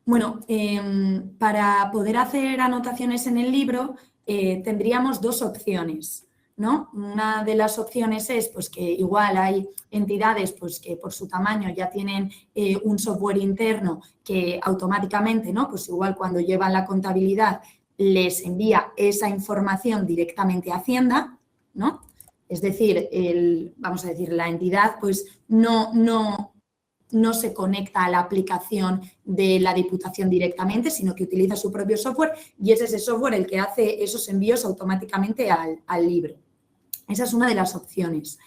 Bueno, para poder hacer anotaciones en el libro tendríamos dos opciones, ¿no? Una de las opciones es pues, que igual hay entidades pues, que por su tamaño ya tienen un software interno que automáticamente, ¿no? Pues igual cuando llevan la contabilidad les envía esa información directamente a Hacienda, ¿no? Es decir, vamos a decir, la entidad pues no se conecta a la aplicación de la Diputación directamente, sino que utiliza su propio software y es ese software el que hace esos envíos automáticamente al libro. Esa es una de las opciones.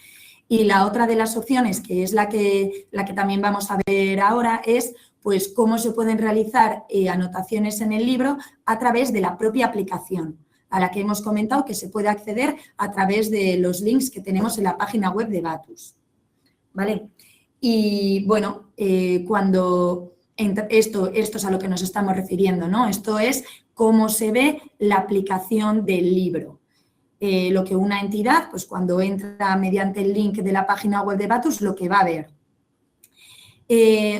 Y la otra de las opciones, que es la que también vamos a ver ahora, es pues cómo se pueden realizar anotaciones en el libro a través de la propia aplicación, a la que hemos comentado que se puede acceder a través de los links que tenemos en la página web de Batus. ¿Vale? Y bueno, esto es a lo que nos estamos refiriendo, ¿no? Esto es cómo se ve la aplicación del libro. Lo que una entidad, pues cuando entra mediante el link de la página web de Batus, lo que va a ver.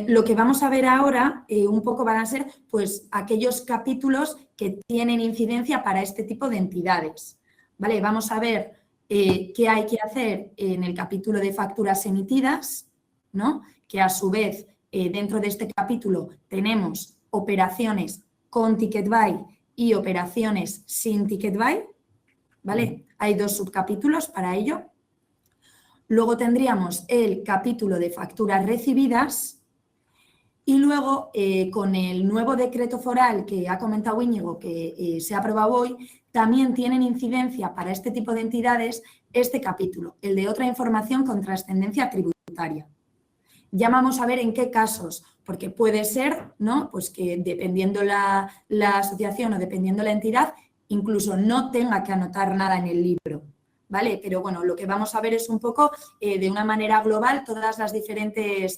Lo que vamos a ver ahora un poco van a ser pues, aquellos capítulos que tienen incidencia para este tipo de entidades. ¿Vale? Vamos a ver qué hay que hacer en el capítulo de facturas emitidas, ¿no? Que a su vez dentro de este capítulo tenemos operaciones con ticket buy y operaciones sin ticket buy. ¿Vale? Hay dos subcapítulos para ello. Luego tendríamos el capítulo de facturas recibidas y luego con el nuevo decreto foral que ha comentado Íñigo que se ha aprobado hoy, también tienen incidencia para este tipo de entidades este capítulo, el de otra información con trascendencia tributaria. Ya vamos a ver en qué casos, porque puede ser, ¿no? Pues que dependiendo la asociación o dependiendo la entidad, incluso no tenga que anotar nada en el libro. ¿Vale? Pero bueno, lo que vamos a ver es un poco de una manera global todas las diferentes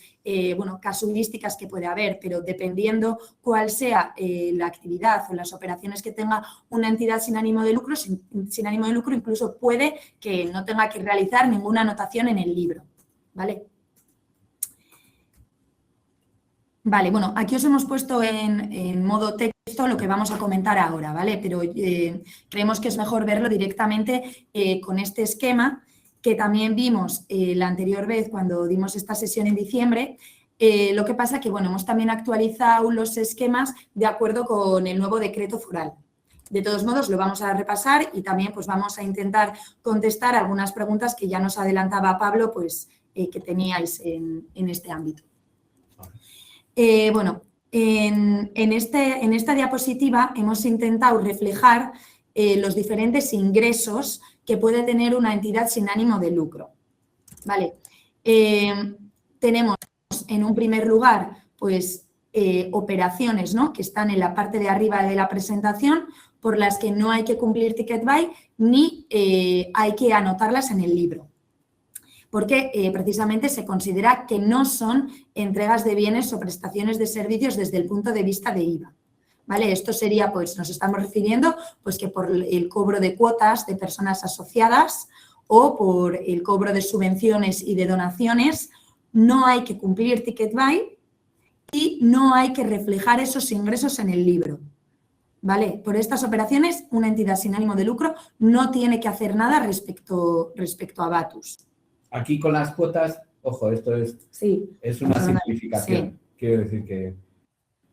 casuísticas que puede haber, pero dependiendo cuál sea la actividad o las operaciones que tenga una entidad sin ánimo de lucro, sin ánimo de lucro incluso puede que no tenga que realizar ninguna anotación en el libro. ¿Vale? Vale, bueno, aquí os hemos puesto en modo texto lo que vamos a comentar ahora, ¿vale? Pero creemos que es mejor verlo directamente con este esquema que también vimos la anterior vez cuando dimos esta sesión en diciembre. Lo que pasa que, bueno, hemos también actualizado los esquemas de acuerdo con el nuevo decreto foral. De todos modos, lo vamos a repasar y también pues, vamos a intentar contestar algunas preguntas que ya nos adelantaba Pablo, pues, que teníais en este ámbito. Bueno, en esta diapositiva hemos intentado reflejar los diferentes ingresos que puede tener una entidad sin ánimo de lucro. Vale. Tenemos en un primer lugar, pues, operaciones, ¿no?, que están en la parte de arriba de la presentación, por las que no hay que cumplir ticket buy ni hay que anotarlas en el libro. Porque precisamente se considera que no son entregas de bienes o prestaciones de servicios desde el punto de vista de IVA. ¿Vale? Esto sería, pues, nos estamos refiriendo, pues, que por el cobro de cuotas de personas asociadas o por el cobro de subvenciones y de donaciones, no hay que cumplir ticket buy y no hay que reflejar esos ingresos en el libro. ¿Vale? Por estas operaciones, una entidad sin ánimo de lucro no tiene que hacer nada respecto a Batus.
Aquí con las cuotas, ojo, esto es una simplificación. Sí. Quiero decir que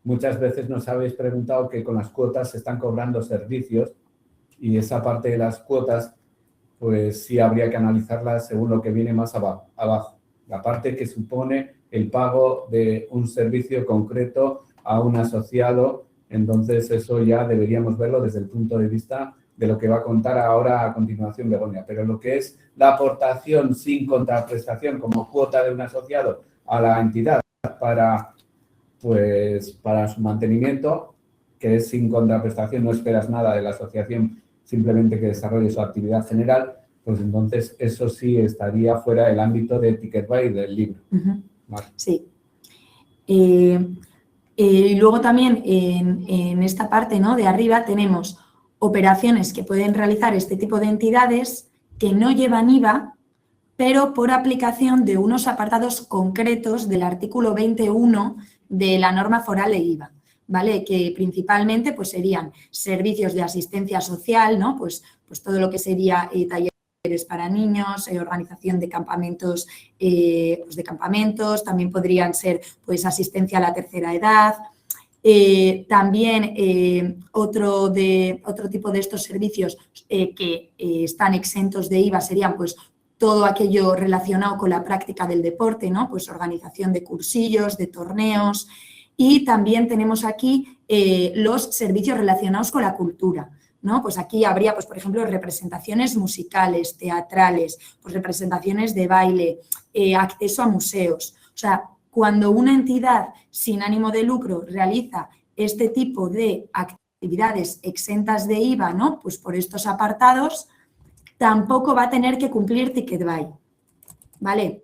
muchas veces nos habéis preguntado que con las cuotas se están cobrando servicios y esa parte de las cuotas, pues sí habría que analizarla según lo que viene más abajo. La parte que supone el pago de un servicio concreto a un asociado. Entonces, eso ya deberíamos verlo desde el punto de vista de lo que va a contar ahora a continuación Begoña. Pero lo que es la aportación sin contraprestación como cuota de un asociado a la entidad para su mantenimiento, que es sin contraprestación, no esperas nada de la asociación, simplemente que desarrolle su actividad general, pues entonces eso sí estaría fuera del ámbito de ticket buy del libro. Vale.
Sí. Y luego también en esta parte, ¿no?, de arriba tenemos operaciones que pueden realizar este tipo de entidades que no llevan IVA, pero por aplicación de unos apartados concretos del artículo 21 de la norma foral de IVA, ¿vale? Que principalmente pues, serían servicios de asistencia social, ¿no? Pues todo lo que sería talleres para niños, organización de campamentos, también podrían ser pues, asistencia a la tercera edad. También otro tipo de estos servicios que están exentos de IVA serían pues, todo aquello relacionado con la práctica del deporte, ¿no? Pues organización de cursillos, de torneos, y también tenemos aquí los servicios relacionados con la cultura, ¿no? Pues aquí habría, pues, por ejemplo, representaciones musicales, teatrales, pues representaciones de baile, acceso a museos. O sea, cuando una entidad sin ánimo de lucro realiza este tipo de actividades exentas de IVA, ¿no? Pues por estos apartados, tampoco va a tener que cumplir ticket buy, ¿vale?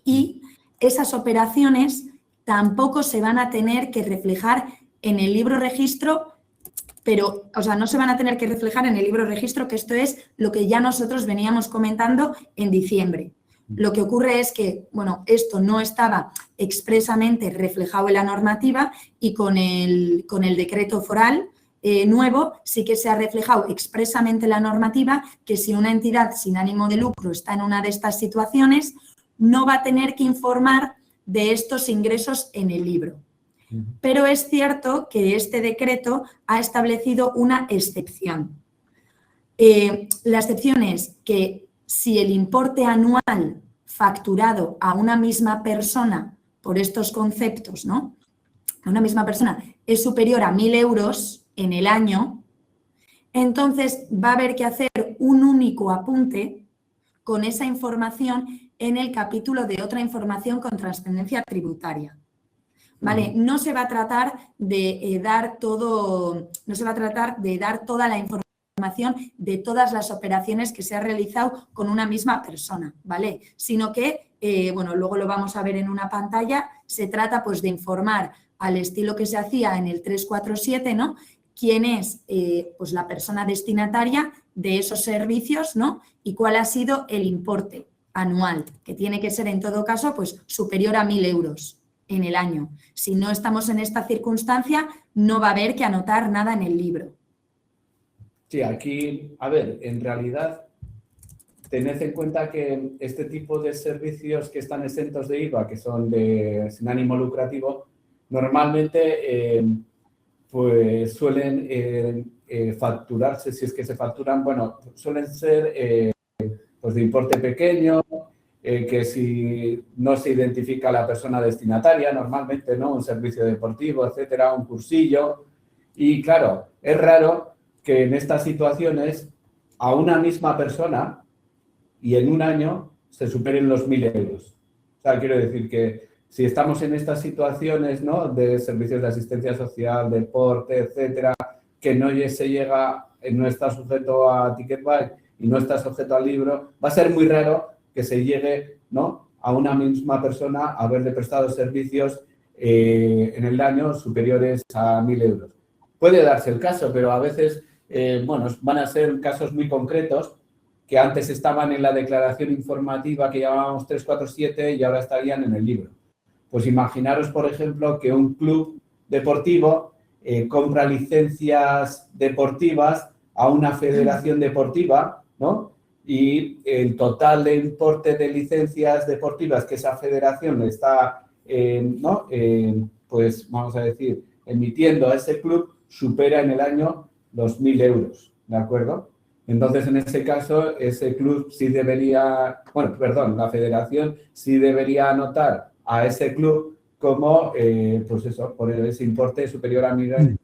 Y esas operaciones tampoco se van a tener que reflejar en el libro registro, pero, o sea, no se van a tener que reflejar en el libro registro, que esto es lo que ya nosotros veníamos comentando en diciembre. Lo que ocurre es que, bueno, esto no estaba expresamente reflejado en la normativa y con el decreto foral nuevo sí que se ha reflejado expresamente en la normativa que si una entidad sin ánimo de lucro está en una de estas situaciones, no va a tener que informar de estos ingresos en el libro. Pero es cierto que este decreto ha establecido una excepción. La excepción es que si el importe anual facturado a una misma persona por estos conceptos, ¿no? A una misma persona es superior a 1.000 euros en el año, entonces va a haber que hacer un único apunte con esa información en el capítulo de otra información con trascendencia tributaria. ¿Vale? No se va a tratar de dar toda la información de todas las operaciones que se ha realizado con una misma persona, ¿vale? Sino que, bueno, luego lo vamos a ver en una pantalla, se trata pues de informar al estilo que se hacía en el 347, ¿no? Quién es pues la persona destinataria de esos servicios, ¿no? Y cuál ha sido el importe anual, que tiene que ser en todo caso pues superior a 1.000 euros en el año. Si no estamos en esta circunstancia, no va a haber que anotar nada en el libro.
Sí, aquí, a ver, en realidad, tened en cuenta que este tipo de servicios que están exentos de IVA, que son sin ánimo lucrativo, normalmente pues suelen facturarse, si es que se facturan, bueno, suelen ser pues de importe pequeño, que si no se identifica a la persona destinataria, normalmente, ¿no? Un servicio deportivo, etcétera, un cursillo. Y claro, es raro que en estas situaciones a una misma persona y en un año se superen los 1.000 euros. O sea, quiero decir que si estamos en estas situaciones, ¿no? De servicios de asistencia social, deporte, etcétera, que no se llega, no está sujeto a Ticketbuy y no está sujeto al libro, va a ser muy raro que se llegue, ¿no? A una misma persona a haberle prestado servicios en el año superiores a 1.000 euros. Puede darse el caso, pero a veces, bueno, van a ser casos muy concretos que antes estaban en la declaración informativa que llamábamos 347 y ahora estarían en el libro. Pues imaginaros, por ejemplo, que un club deportivo compra licencias deportivas a una federación deportiva, ¿no? Y el total de importe de licencias deportivas que esa federación está, ¿no? Pues vamos a decir, emitiendo a ese club supera en el año los 1.000 euros, ¿de acuerdo? Entonces, en ese caso, ese club sí debería, bueno, perdón, la federación sí debería anotar a ese club como, pues eso, por ese importe superior a 1.000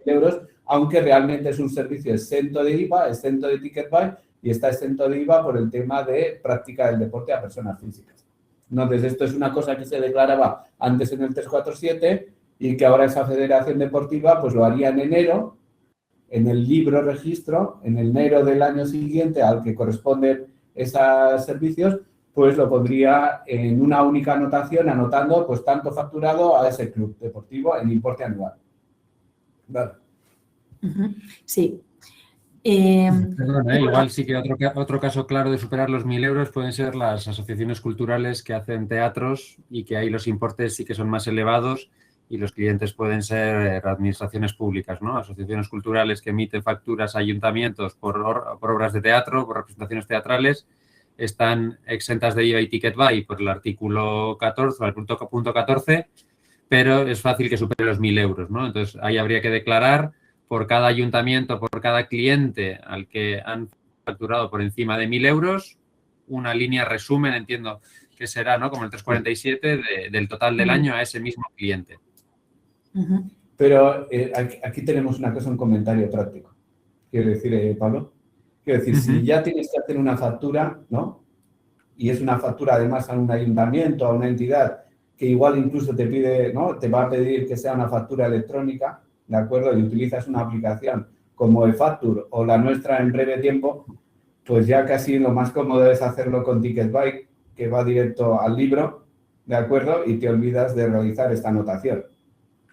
euros, aunque realmente es un servicio exento de IVA, exento de Ticketbuy y está exento de IVA por el tema de práctica del deporte a personas físicas. Entonces, esto es una cosa que se declaraba antes en el 347 y que ahora esa federación deportiva pues lo haría en enero, en el libro registro, en enero del año siguiente al que corresponden esos servicios, pues lo pondría en una única anotación, anotando pues tanto facturado a ese club deportivo en importe anual. Vale.
Sí.
Perdona, igual sí que otro caso claro de superar los 1.000 euros pueden ser las asociaciones culturales que hacen teatros y que ahí los importes sí que son más elevados y los clientes pueden ser administraciones públicas, ¿no? Asociaciones culturales que emiten facturas a ayuntamientos por obras de teatro, por representaciones teatrales, están exentas de IVA y Ticketbuy por el artículo 14 o el punto 14, pero es fácil que supere los 1.000 euros, ¿no? Entonces, ahí habría que declarar por cada ayuntamiento, por cada cliente al que han facturado por encima de 1.000 euros, una línea resumen, entiendo que será, ¿no? Como el 347 del total del año a ese mismo cliente.
Pero aquí tenemos una cosa, un comentario práctico. Quiero decir, Pablo, si ya tienes que hacer una factura, ¿no? Y es una factura además a un ayuntamiento, a una entidad que igual incluso te pide, ¿no? Te va a pedir que sea una factura electrónica, ¿de acuerdo? Y utilizas una aplicación como eFactur o la nuestra en breve tiempo, pues ya casi lo más cómodo es hacerlo con Ticketbuy, que va directo al libro, ¿de acuerdo? Y te olvidas de realizar esta anotación.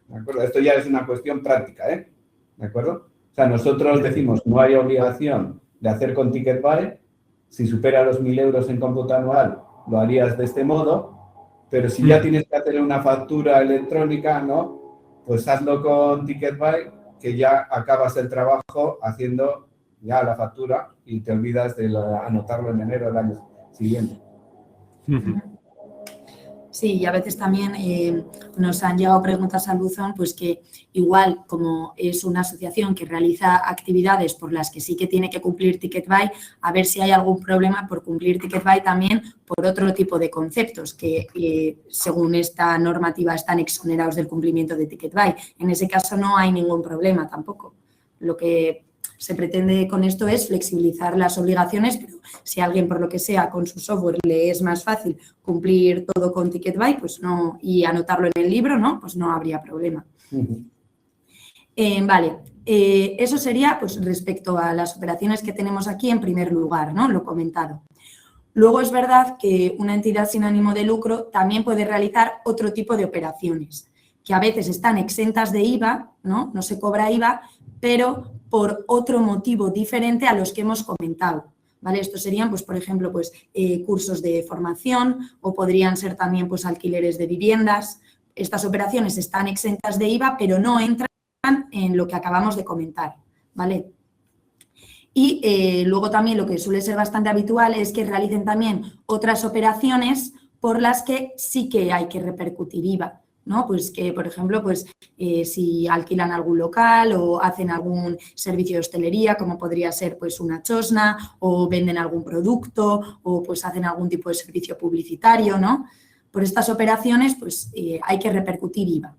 ¿De acuerdo? Esto ya es una cuestión práctica, ¿eh? ¿De acuerdo? O sea, nosotros decimos, no hay obligación de hacer con Ticketbuy. Si supera los 1.000 euros en cómputo anual, lo harías de este modo. Pero si ya tienes que hacer una factura electrónica, ¿no? Pues hazlo con Ticketbuy, que ya acabas el trabajo haciendo ya la factura y te olvidas de anotarlo en enero del año siguiente.
Sí, y a veces también nos han llegado preguntas al buzón, pues que igual como es una asociación que realiza actividades por las que sí que tiene que cumplir Ticketbuy, a ver si hay algún problema por cumplir Ticketbuy también por otro tipo de conceptos que según esta normativa están exonerados del cumplimiento de Ticketbuy. En ese caso no hay ningún problema tampoco. Lo que se pretende con esto es flexibilizar las obligaciones, pero si a alguien por lo que sea con su software le es más fácil cumplir todo con Ticketbuy, pues no, y anotarlo en el libro, ¿no? Pues no habría problema. Vale, eso sería pues respecto a las operaciones que tenemos aquí en primer lugar, ¿no? Lo comentado. Luego es verdad que una entidad sin ánimo de lucro también puede realizar otro tipo de operaciones, que a veces están exentas de IVA, ¿no? No se cobra IVA, pero por otro motivo diferente a los que hemos comentado, ¿vale? Estos serían, pues, por ejemplo, pues, cursos de formación o podrían ser también pues, alquileres de viviendas. Estas operaciones están exentas de IVA, pero no entran en lo que acabamos de comentar, ¿vale? Y luego también lo que suele ser bastante habitual es que realicen también otras operaciones por las que sí que hay que repercutir IVA, ¿no? Pues que, por ejemplo, pues si alquilan algún local o hacen algún servicio de hostelería, como podría ser pues una chosna, o venden algún producto, o pues hacen algún tipo de servicio publicitario, ¿no? Por estas operaciones, pues hay que repercutir IVA.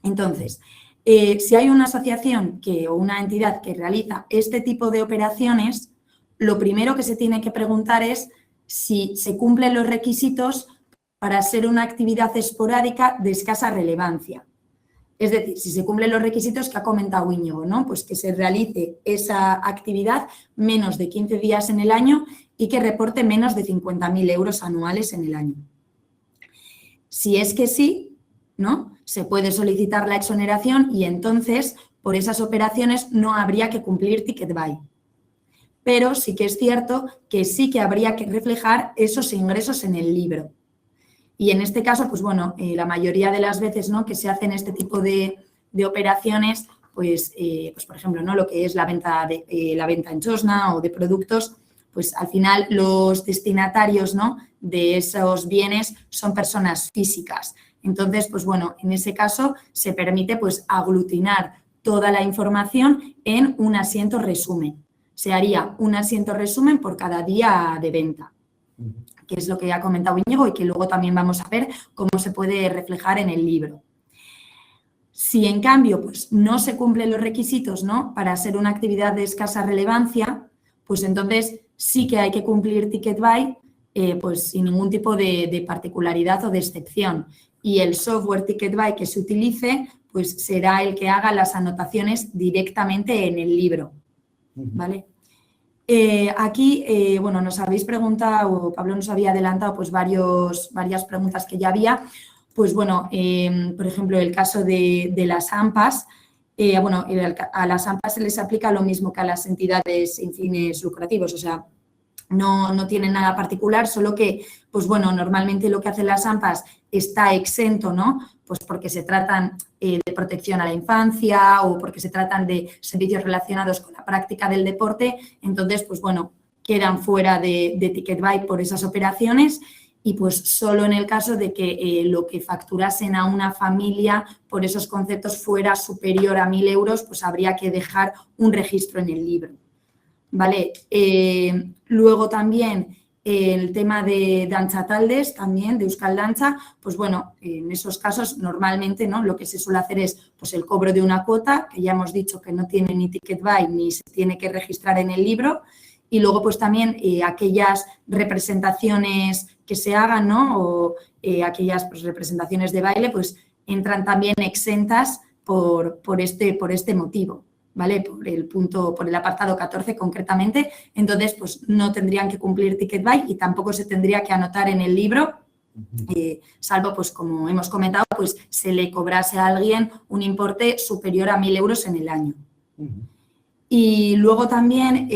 Entonces, si hay una asociación o una entidad que realiza este tipo de operaciones, lo primero que se tiene que preguntar es si se cumplen los requisitos para ser una actividad esporádica de escasa relevancia. Es decir, si se cumplen los requisitos que ha comentado Íñigo, ¿no? Pues que se realice esa actividad menos de 15 días en el año y que reporte menos de 50.000 euros anuales en el año. Si es que sí, ¿no? Se puede solicitar la exoneración y entonces por esas operaciones no habría que cumplir ticket buy. Pero sí que es cierto que sí que habría que reflejar esos ingresos en el libro. Y en este caso, pues bueno, la mayoría de las veces, ¿no?, que se hacen este tipo de operaciones, pues por ejemplo, ¿no?, lo que es la venta en chosna o de productos, pues al final los destinatarios, ¿no?, de esos bienes son personas físicas. Entonces, pues bueno, en ese caso se permite pues aglutinar toda la información en un asiento resumen. Se haría un asiento resumen por cada día de venta, que es lo que ha comentado Íñigo y que luego también vamos a ver cómo se puede reflejar en el libro. Si en cambio pues, no se cumplen los requisitos, ¿no?, para ser una actividad de escasa relevancia, pues entonces sí que hay que cumplir ticket buy pues sin ningún tipo de particularidad o de excepción. Y el software ticket buy que se utilice pues será el que haga las anotaciones directamente en el libro. ¿Vale? Aquí, bueno, nos habéis preguntado, Pablo nos había adelantado pues varias preguntas que ya había. Pues bueno, por ejemplo, el caso de las AMPAs, bueno, a las AMPAs se les aplica lo mismo que a las entidades sin fines lucrativos, o sea, no tienen nada particular, solo que, pues bueno, normalmente lo que hacen las AMPAs está exento, ¿no? Pues porque se tratan de protección a la infancia o porque se tratan de servicios relacionados con la práctica del deporte, entonces, pues bueno, quedan fuera de ticket buy por esas operaciones y pues solo en el caso de que lo que facturasen a una familia por esos conceptos fuera superior a 1.000 euros, pues habría que dejar un registro en el libro. ¿Vale? Luego también el tema de Dantza Taldes, también de Euskal Dantza, pues bueno, en esos casos normalmente, ¿no?, lo que se suele hacer es pues el cobro de una cuota, que ya hemos dicho que no tiene ni ticket buy ni se tiene que registrar en el libro, y luego pues también aquellas representaciones que se hagan, ¿no?, o aquellas pues, representaciones de baile, pues entran también exentas por este motivo. ¿Vale? Por el apartado 14 concretamente, entonces pues no tendrían que cumplir ticket buy y tampoco se tendría que anotar en el libro, salvo pues como hemos comentado, pues se le cobrase a alguien un importe superior a 1.000 euros en el año. Y luego también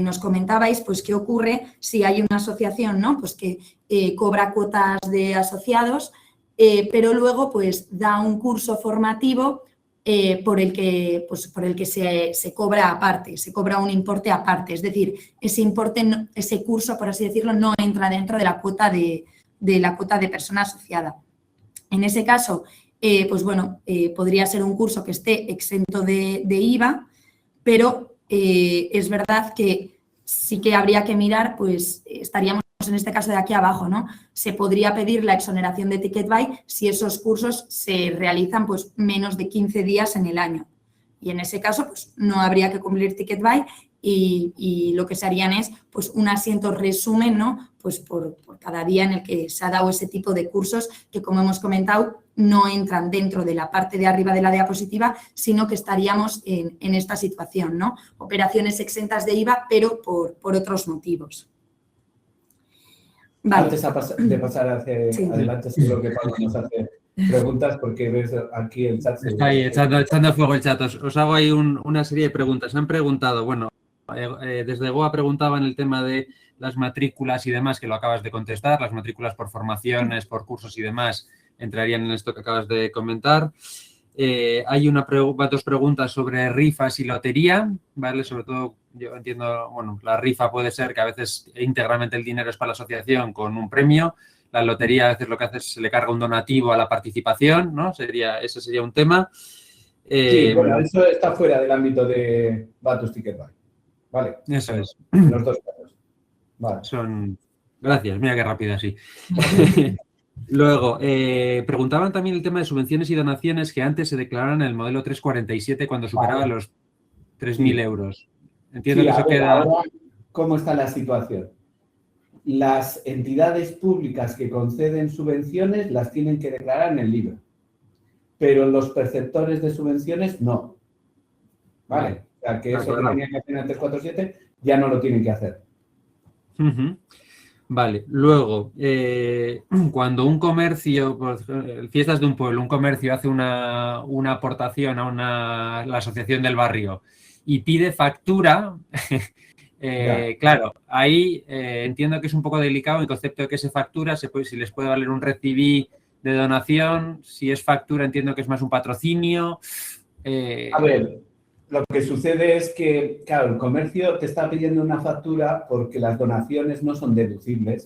nos comentabais pues qué ocurre si hay una asociación, ¿no?, pues que cobra cuotas de asociados, pero luego pues da un curso formativo por el que se cobra aparte, se cobra un importe aparte. Es decir, ese importe, ese curso, por así decirlo, no entra dentro de la cuota de persona asociada. En ese caso, pues bueno, podría ser un curso que esté exento de IVA, pero es verdad que sí que habría que mirar, pues estaríamos en este caso de aquí abajo, ¿no? Se podría pedir la exoneración de ticket buy si esos cursos se realizan pues menos de 15 días en el año. Y en ese caso pues no habría que cumplir ticket buy y lo que se harían es pues un asiento resumen, ¿no? Pues por cada día en el que se ha dado ese tipo de cursos que, como hemos comentado, no entran dentro de la parte de arriba de la diapositiva, sino que estaríamos en esta situación, ¿no? Operaciones exentas de IVA, pero por otros motivos. Vale.
Antes de pasar hacia adelante, seguro que Pablo nos hace preguntas porque ves aquí el chat.
Está ahí echando fuego el chat. Os hago ahí una serie de preguntas. Han preguntado, bueno, desde Goa preguntaban el tema de las matrículas y demás, que lo acabas de contestar. Las matrículas por formaciones, por cursos y demás entrarían en esto que acabas de comentar. Hay dos preguntas sobre rifas y lotería, ¿vale? Sobre todo, yo entiendo, bueno, la rifa puede ser que a veces íntegramente el dinero es para la asociación con un premio La lotería a veces lo que hace es se le carga un donativo a la participación, ¿no? Ese sería un tema.
Sí, bueno, eso está fuera del ámbito de Batus Ticket Buy. Vale.
Eso es.
Los dos casos. Vale.
Gracias, mira qué rápido así. Luego, preguntaban también el tema de subvenciones y donaciones que antes se declaraban en el modelo 347 cuando superaban los 3.000 euros. Entiendo que eso queda...
Ahora, ¿cómo está la situación? Las entidades públicas que conceden subvenciones las tienen que declarar en el libro, pero los perceptores de subvenciones no. ¿Vale? O sea, que eso que tenía que hacer en el 347 ya no lo tienen que hacer.
Vale, luego, cuando un comercio, fiestas de un pueblo, un comercio hace una aportación a la asociación del barrio y pide factura, claro, ahí entiendo que es un poco delicado el concepto de que se factura, si les puede valer un recibí de donación, si es factura entiendo que es más un patrocinio.
A ver, lo que sucede es que, claro, el comercio te está pidiendo una factura porque las donaciones no son deducibles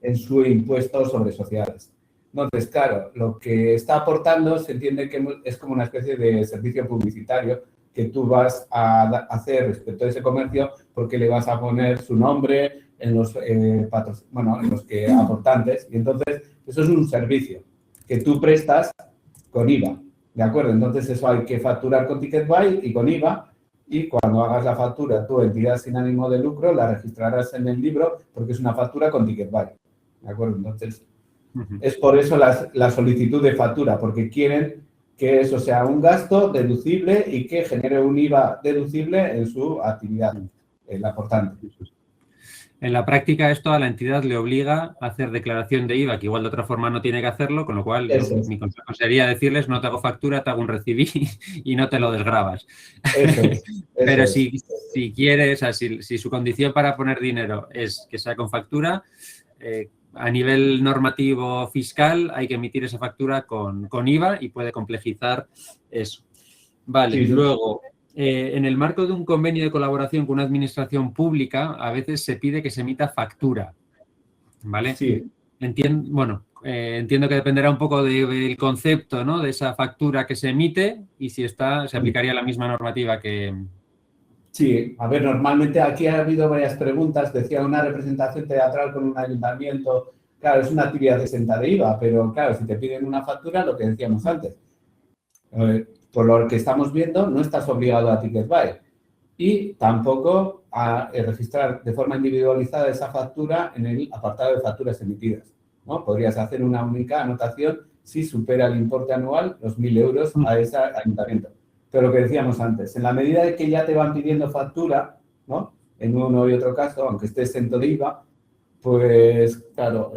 en su impuesto sobre sociedades. Entonces, claro, lo que está aportando se entiende que es como una especie de servicio publicitario que tú vas a hacer respecto a ese comercio porque le vas a poner su nombre en los, en los que aportantes. Y entonces, eso es un servicio que tú prestas con IVA. ¿De acuerdo? Entonces, eso hay que facturar con Ticketbuy y con IVA. Y cuando hagas la factura, tu entidad sin ánimo de lucro, la registrarás en el libro porque es una factura con Ticketbuy. ¿De acuerdo? Entonces, es por eso la solicitud de factura, porque quieren que eso sea un gasto deducible y que genere un IVA deducible en su actividad, el aportante.
En la práctica esto a la entidad le obliga a hacer declaración de IVA, que igual de otra forma no tiene que hacerlo, con lo cual mi consejo sería decirles no te hago factura, te hago un recibí y no te lo desgrabas. Pero si quieres, si su condición para poner dinero es que sea con factura, a nivel normativo fiscal hay que emitir esa factura con IVA y puede complejizar eso. Vale, luego... en el marco de un convenio de colaboración con una administración pública, a veces se pide que se emita factura, ¿vale?
Sí.
Entiendo que dependerá un poco del concepto, ¿no? De esa factura que se emite y si se aplicaría la misma normativa que...
Sí, a ver, normalmente aquí ha habido varias preguntas. Decía una representación teatral con un ayuntamiento. Claro, es una actividad exenta de IVA, pero claro, si te piden una factura, lo que decíamos antes. Por lo que estamos viendo, no estás obligado a Ticketbuy y tampoco a registrar de forma individualizada esa factura en el apartado de facturas emitidas, ¿no? Podrías hacer una única anotación si supera el importe anual, los 1.000 euros a ese ayuntamiento. Pero lo que decíamos antes, en la medida de que ya te van pidiendo factura, ¿no? En uno y otro caso, aunque esté exento de IVA, pues claro,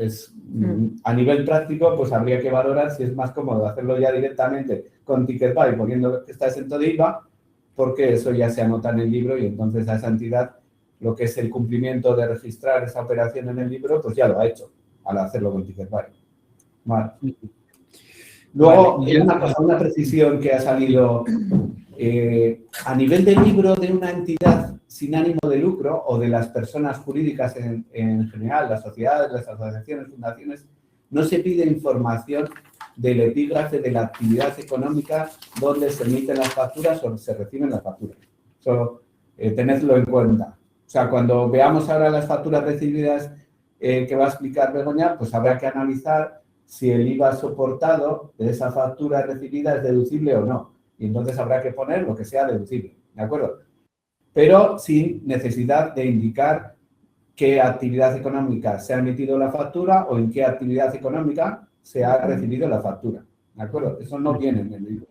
a nivel práctico, pues habría que valorar si es más cómodo hacerlo ya directamente con Ticketbuy poniendo que está exento de IVA, porque eso ya se anota en el libro y entonces a esa entidad lo que es el cumplimiento de registrar esa operación en el libro, pues ya lo ha hecho al hacerlo con Ticketbuy. Vale. Luego, una precisión que ha salido a nivel del libro de una entidad sin ánimo de lucro o de las personas jurídicas en general, las sociedades, las asociaciones, fundaciones, no se pide información del epígrafe de la actividad económica donde se emiten las facturas o se reciben las facturas. Eso, tenedlo en cuenta. O sea, cuando veamos ahora las facturas recibidas que va a explicar Begoña, pues habrá que analizar si el IVA soportado de esa factura recibida es deducible o no. Y entonces habrá que poner lo que sea deducible, ¿de acuerdo? Pero sin necesidad de indicar qué actividad económica se ha emitido la factura o en qué actividad económica se ha recibido la factura, ¿de acuerdo? Eso no viene en el libro.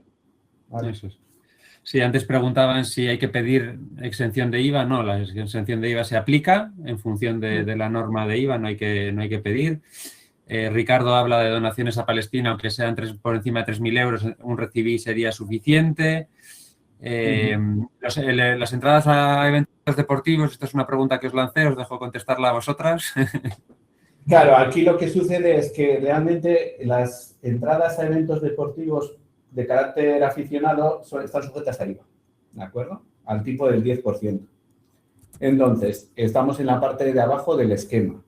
¿Vale?
Eso es. Sí, antes preguntaban si hay que pedir exención de IVA. No, la exención de IVA se aplica en función de la norma de IVA, no hay que pedir. Ricardo habla de donaciones a Palestina, aunque sean por encima de 3.000 euros, un recibí sería suficiente. Las entradas a eventos deportivos, esta es una pregunta que os lancé, os dejo contestarla a vosotras.
Claro, aquí lo que sucede es que realmente las entradas a eventos deportivos de carácter aficionado están sujetas a IVA, ¿de acuerdo? Al tipo del 10%. Entonces, estamos en la parte de abajo del esquema.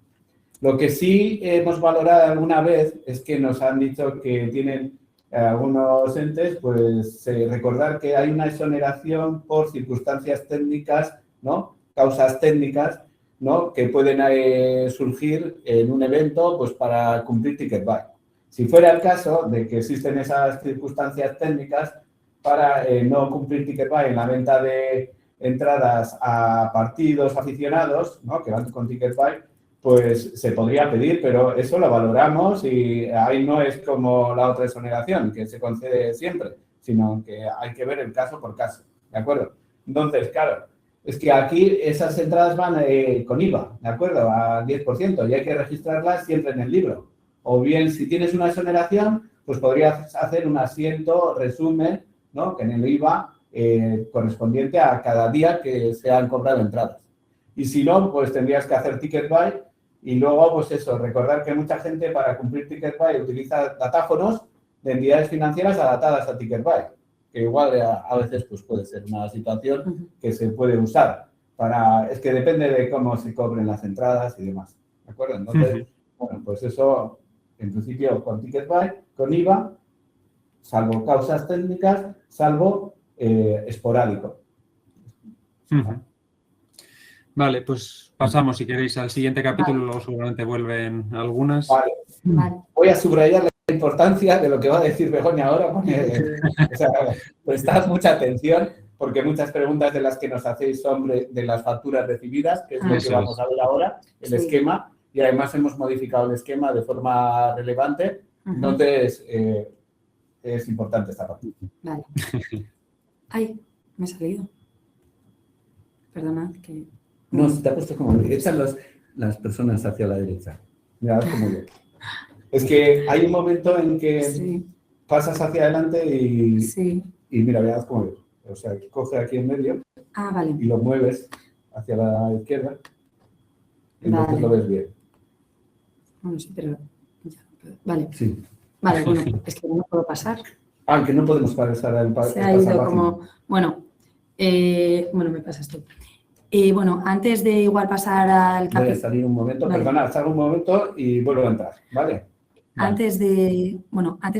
Lo que sí hemos valorado alguna vez es que nos han dicho que tienen algunos entes, pues recordar que hay una exoneración por circunstancias técnicas, ¿no? Causas técnicas, ¿no? Que pueden surgir en un evento, pues para cumplir ticket buy. Si fuera el caso de que existen esas circunstancias técnicas para no cumplir ticket buy en la venta de entradas a partidos aficionados, ¿no? Que van con ticket buy, pues se podría pedir, pero eso lo valoramos y ahí no es como la otra exoneración, que se concede siempre, sino que hay que ver el caso por caso, ¿de acuerdo? Entonces, claro, es que aquí esas entradas van con IVA, ¿de acuerdo? Al 10% y hay que registrarlas siempre en el libro. O bien, si tienes una exoneración, pues podrías hacer un asiento, resumen, ¿no? Que en el IVA correspondiente a cada día que se han cobrado entradas. Y si no, pues tendrías que hacer ticket buy y luego, pues eso, recordar que mucha gente para cumplir ticket buy utiliza datáfonos de entidades financieras adaptadas a ticket buy, que igual a veces pues puede ser una situación que se puede usar para, es que depende de cómo se cobren las entradas y demás, ¿de acuerdo? Entonces, bueno, pues eso, en principio, con ticket buy, con IVA, salvo causas técnicas, salvo esporádico.
Vale, pues pasamos, si queréis, al siguiente capítulo, luego seguramente vuelven algunas.
Vale. Voy a subrayar la importancia de lo que va a decir Begoña ahora, porque, o sea, prestad mucha atención, porque muchas preguntas de las que nos hacéis son de las facturas recibidas, que es lo que vamos a ver ahora, el esquema, y además hemos modificado el esquema de forma relevante, entonces es importante esta parte.
Vale. Ay, me he salido. Perdona, que...
No, se te ha puesto como... Echan las personas hacia la derecha. Mira, como yo. Es que hay un momento en que pasas hacia adelante y mira, veas cómo yo. O sea, coge aquí en medio y lo mueves hacia la izquierda y entonces lo ves bien.
Bueno, sí, pero... Vale.
Sí.
Vale, bueno, es que no puedo pasar.
Que no podemos pasar al
Se ha ido como... Bueno, me pasas tú. Bueno, antes de igual pasar al capítulo...
Voy a salir un momento, perdona, salgo un momento y vuelvo a entrar, ¿vale?
Antes de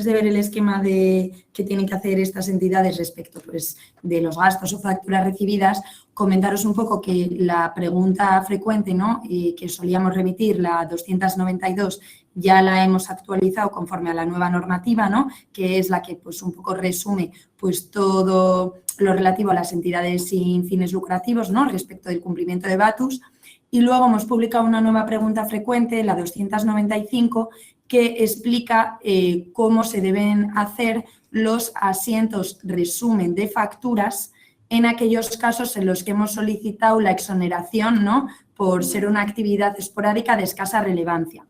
ver el esquema de qué tienen que hacer estas entidades respecto pues, de los gastos o facturas recibidas, comentaros un poco que la pregunta frecuente, ¿no? Que solíamos remitir, la 292, ya la hemos actualizado conforme a la nueva normativa, ¿no? Que es la que pues, un poco resume pues, todo lo relativo a las entidades sin fines lucrativos, ¿no? Respecto del cumplimiento de BATUS. Y luego hemos publicado una nueva pregunta frecuente, la 295, que explica cómo se deben hacer los asientos resumen de facturas en aquellos casos en los que hemos solicitado la exoneración, ¿no? Por ser una actividad esporádica de escasa relevancia.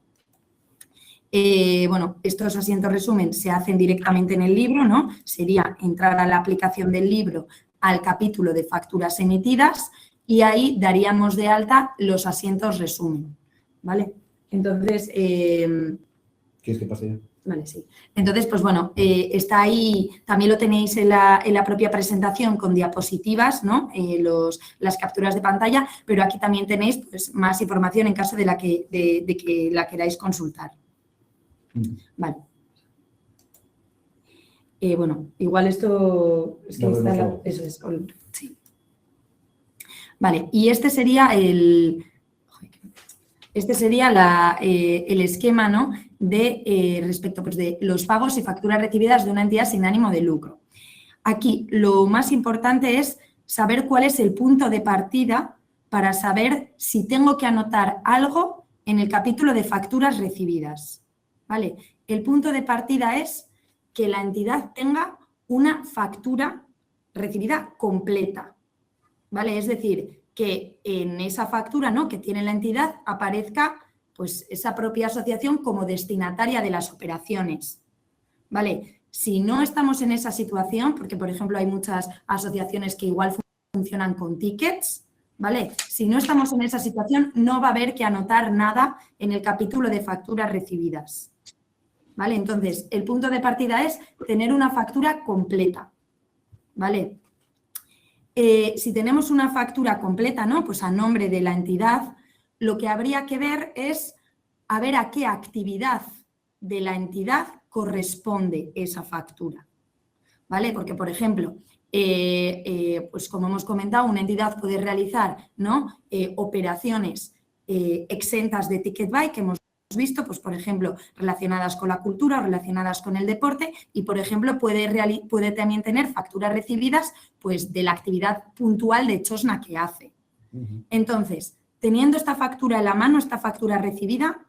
Estos asientos resumen se hacen directamente en el libro, ¿no? Sería entrar a la aplicación del libro al capítulo de facturas emitidas y ahí daríamos de alta los asientos resumen, ¿vale? Entonces...
¿Quieres que pase ya?
Vale, sí. Entonces, pues bueno, está ahí, también lo tenéis en la propia presentación con diapositivas, ¿no? Las capturas de pantalla, pero aquí también tenéis pues, más información en caso de que la queráis consultar. Vale. Igual esto... Es que eso es. Sí. Vale, y este sería el esquema, ¿no? De respecto pues, de los pagos y facturas recibidas de una entidad sin ánimo de lucro. Aquí lo más importante es saber cuál es el punto de partida para saber si tengo que anotar algo en el capítulo de facturas recibidas. ¿Vale? El punto de partida es que la entidad tenga una factura recibida completa. ¿Vale? Es decir, que en esa factura, ¿no? Que tiene la entidad aparezca pues, esa propia asociación como destinataria de las operaciones. ¿Vale? Si no estamos en esa situación, porque por ejemplo hay muchas asociaciones que igual funcionan con tickets, ¿vale? Si no estamos en esa situación, no va a haber que anotar nada en el capítulo de facturas recibidas. ¿Vale? Entonces, el punto de partida es tener una factura completa. ¿Vale? Si tenemos una factura completa, ¿no? Pues a nombre de la entidad, lo que habría que ver es a ver a qué actividad de la entidad corresponde esa factura, ¿vale? Porque, por ejemplo, pues como hemos comentado, una entidad puede realizar, ¿no?, operaciones exentas de ticket buy que hemos visto, pues por ejemplo, relacionadas con la cultura o relacionadas con el deporte y, por ejemplo, puede también tener facturas recibidas pues de la actividad puntual de Chosna que hace. Entonces, teniendo esta factura en la mano, esta factura recibida,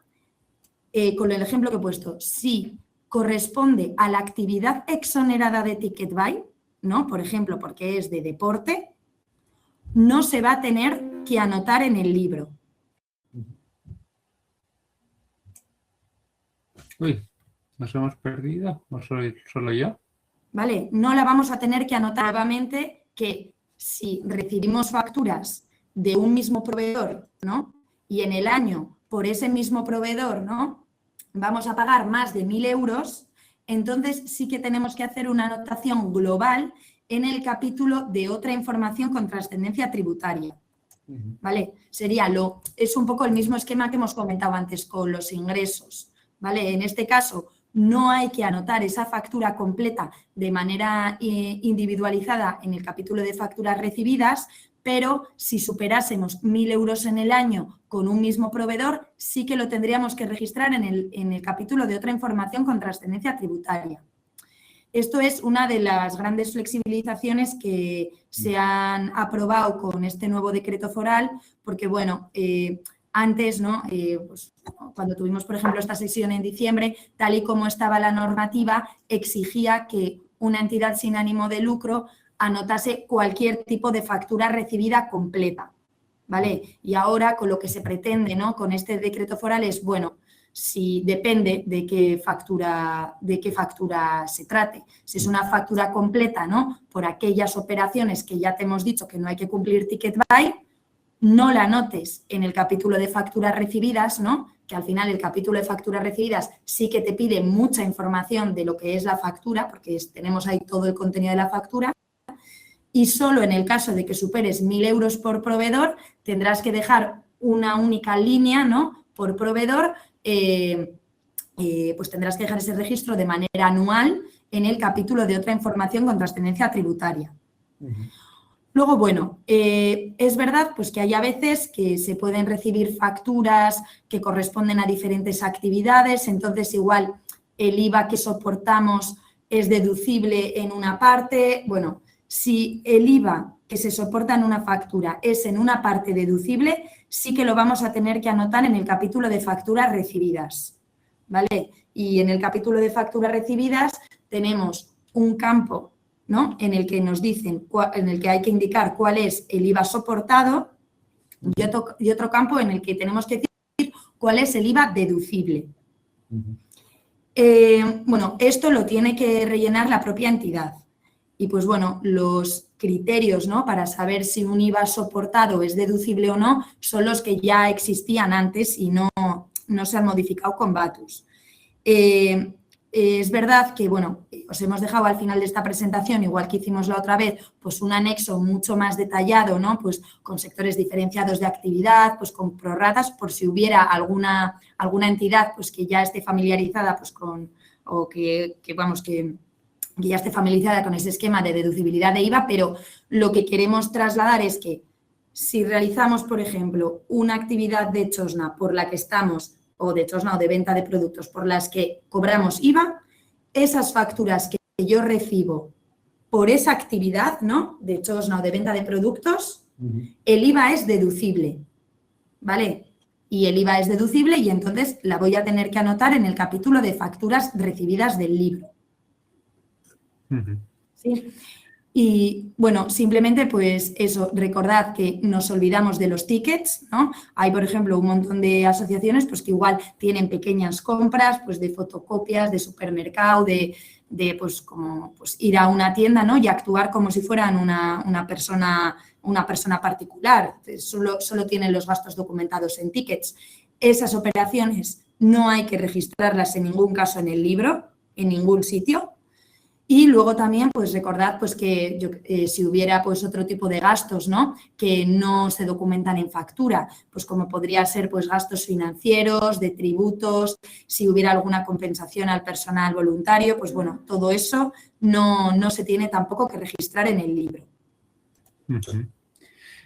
con el ejemplo que he puesto, si corresponde a la actividad exonerada de ticket buy, ¿no?, por ejemplo, porque es de deporte, no se va a tener que anotar en el libro.
Uy, ¿nos hemos perdido? ¿O soy solo yo?
¿Vale? No la vamos a tener que anotar nuevamente que si recibimos facturas de un mismo proveedor, ¿no?, y en el año por ese mismo proveedor, ¿no?, vamos a pagar más de 1.000 euros, entonces sí que tenemos que hacer una anotación global en el capítulo de otra información con trascendencia tributaria. ¿Vale? Es un poco el mismo esquema que hemos comentado antes con los ingresos, ¿vale? En este caso no hay que anotar esa factura completa de manera individualizada en el capítulo de facturas recibidas, pero si superásemos 1.000 euros en el año con un mismo proveedor, sí que lo tendríamos que registrar en el capítulo de otra información con trascendencia tributaria. Esto es una de las grandes flexibilizaciones que se han aprobado con este nuevo decreto foral, porque, bueno, antes, ¿no?, pues, cuando tuvimos, por ejemplo, esta sesión en diciembre, tal y como estaba la normativa, exigía que una entidad sin ánimo de lucro anotase cualquier tipo de factura recibida completa, ¿vale? Y ahora, con lo que se pretende, ¿no?, con este decreto foral es, bueno, si depende de qué factura se trate. Si es una factura completa, ¿no?, por aquellas operaciones que ya te hemos dicho que no hay que cumplir ticket buy, no la anotes en el capítulo de facturas recibidas, ¿no?, que al final el capítulo de facturas recibidas sí que te pide mucha información de lo que es la factura, porque tenemos ahí todo el contenido de la factura, y solo en el caso de que superes 1.000 euros por proveedor, tendrás que dejar una única línea, ¿no?, por proveedor, pues tendrás que dejar ese registro de manera anual en el capítulo de otra información con trascendencia tributaria. Luego, bueno, es verdad pues, que hay a veces que se pueden recibir facturas que corresponden a diferentes actividades, entonces igual el IVA que soportamos es deducible en una parte. Bueno, si el IVA que se soporta en una factura es en una parte deducible, sí que lo vamos a tener que anotar en el capítulo de facturas recibidas, ¿vale? Y en el capítulo de facturas recibidas tenemos un campo, ¿no?, en el que nos dicen, en el que hay que indicar cuál es el IVA soportado y otro campo en el que tenemos que decir cuál es el IVA deducible. Bueno, esto lo tiene que rellenar la propia entidad. Y pues bueno, los criterios, ¿no?, para saber si un IVA soportado es deducible o no son los que ya existían antes y no se han modificado con Batus. Es verdad que, bueno, os hemos dejado al final de esta presentación, igual que hicimos la otra vez, pues un anexo mucho más detallado, ¿no?, pues con sectores diferenciados de actividad, pues con prorratas, por si hubiera alguna entidad pues que ya esté familiarizada pues con, o que ya esté familiarizada con ese esquema de deducibilidad de IVA, pero lo que queremos trasladar es que si realizamos, por ejemplo, una actividad de Chosna por la que estamos, o de Chosna o de venta de productos por las que cobramos IVA, esas facturas que yo recibo por esa actividad, ¿no?, de Chosna o de venta de productos, el IVA es deducible, ¿vale? Y el IVA es deducible y entonces la voy a tener que anotar en el capítulo de facturas recibidas del libro. ¿Sí? Y bueno, simplemente pues eso, recordad que nos olvidamos de los tickets, ¿no? Hay, por ejemplo, un montón de asociaciones pues que igual tienen pequeñas compras pues de fotocopias, de supermercado, de pues como pues ir a una tienda, ¿no?, y actuar como si fueran una persona particular, solo tienen los gastos documentados en tickets. Esas operaciones no hay que registrarlas en ningún caso en el libro, en ningún sitio. Y luego también, pues recordad pues, que si hubiera pues, otro tipo de gastos, ¿no? Que no se documentan en factura, pues como podría ser pues, gastos financieros, de tributos, si hubiera alguna compensación al personal voluntario, pues bueno, todo eso no se tiene tampoco que registrar en el libro.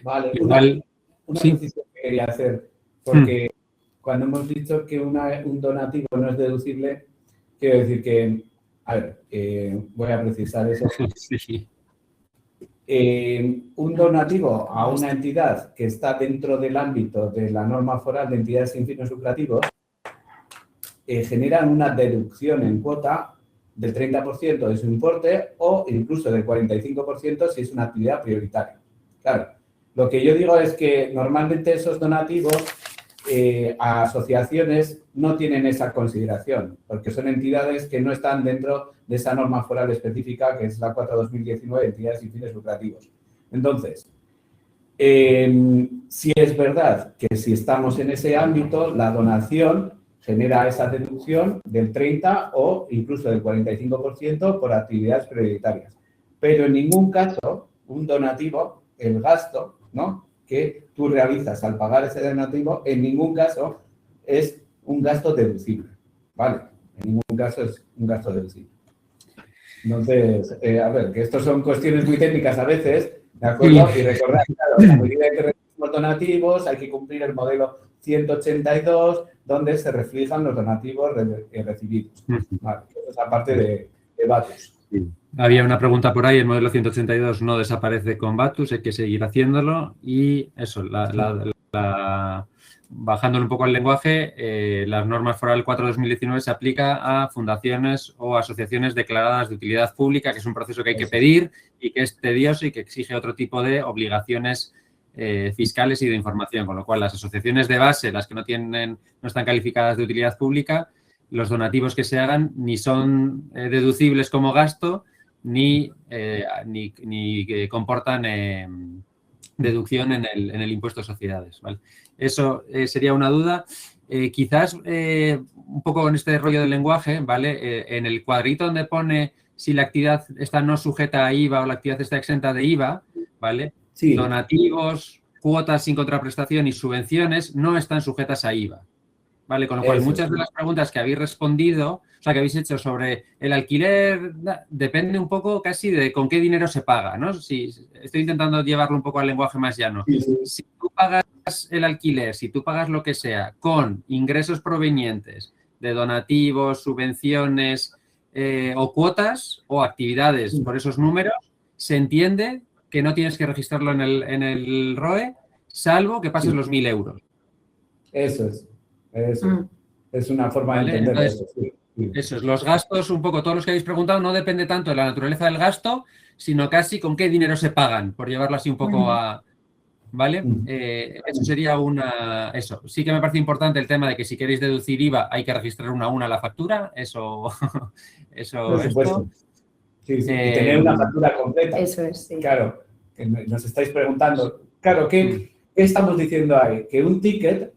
Vale,
Igual,
una
sí.
precisión que quería hacer, porque cuando hemos dicho que un donativo no es deducible, quiero decir que, a ver, voy a precisar eso.
Sí.
Un donativo a una entidad que está dentro del ámbito de la norma foral de entidades sin fines lucrativos genera una deducción en cuota del 30% de su importe o incluso del 45% si es una actividad prioritaria. Claro, lo que yo digo es que normalmente esos donativos a asociaciones no tienen esa consideración, porque son entidades que no están dentro de esa norma foral específica, que es la 4/2019, entidades sin fines lucrativos. Entonces, sí es verdad que si estamos en ese ámbito, la donación genera esa deducción del 30 o incluso del 45% por actividades prioritarias. Pero en ningún caso, un donativo, el gasto, ¿no?, que tú realizas al pagar ese donativo, en ningún caso es un gasto deducible, ¿vale? En ningún caso es un gasto deducible. Entonces, a ver, que estos son cuestiones muy técnicas a veces, ¿de acuerdo? Y recordad, claro, a medida que recibimos donativos hay que cumplir el modelo 182, donde se reflejan los donativos recibidos. Vale, eso es aparte de Batus.
Sí. Había una pregunta por ahí, el modelo 182 no desaparece con Batus, hay que seguir haciéndolo y eso, bajándole un poco el lenguaje, las normas foral 4/2019 se aplica a fundaciones o asociaciones declaradas de utilidad pública, que es un proceso que hay que pedir y que es tedioso y que exige otro tipo de obligaciones fiscales y de información, con lo cual las asociaciones de base, las que no están calificadas de utilidad pública, los donativos que se hagan ni son deducibles como gasto ni comportan deducción en el impuesto de sociedades, ¿vale? Eso sería una duda. Quizás un poco con este rollo del lenguaje, ¿vale? En el cuadrito donde pone si la actividad está no sujeta a IVA o la actividad está exenta de IVA, ¿vale? Sí. Donativos, cuotas sin contraprestación y subvenciones no están sujetas a IVA. ¿Vale? Con lo cual, muchas de las preguntas que habéis respondido, o sea, que habéis hecho sobre el alquiler, depende un poco casi de con qué dinero se paga, ¿no? Si, estoy intentando llevarlo un poco al lenguaje más llano. Si tú pagas el alquiler, si tú pagas lo que sea con ingresos provenientes de donativos, subvenciones o cuotas o actividades por esos números, se entiende que no tienes que registrarlo en el ROE, salvo que pases los 1.000 euros.
Eso es. Eso. Es una forma de entenderlo.
Entonces, eso es. Los gastos, un poco todos los que habéis preguntado, no depende tanto de la naturaleza del gasto, sino casi con qué dinero se pagan, por llevarlo así un poco a... ¿Vale? Eso sería eso. Sí que me parece importante el tema de que si queréis deducir IVA hay que registrar una a una la factura. Eso...
Por supuesto. Sí. Y tener una factura completa.
Eso es, sí.
Claro, que nos estáis preguntando. Claro, ¿qué estamos diciendo ahí? Que un ticket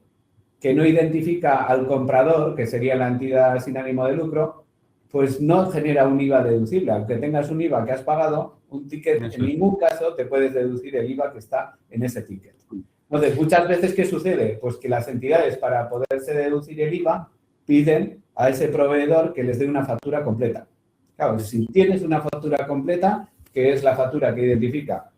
que no identifica al comprador, que sería la entidad sin ánimo de lucro, pues no genera un IVA deducible. Aunque tengas un IVA que has pagado, un ticket en ningún caso te puedes deducir el IVA que está en ese ticket. Entonces, muchas veces, ¿qué sucede? Pues que las entidades, para poderse deducir el IVA, piden a ese proveedor que les dé una factura completa. Claro, si tienes una factura completa, que es la factura que identifica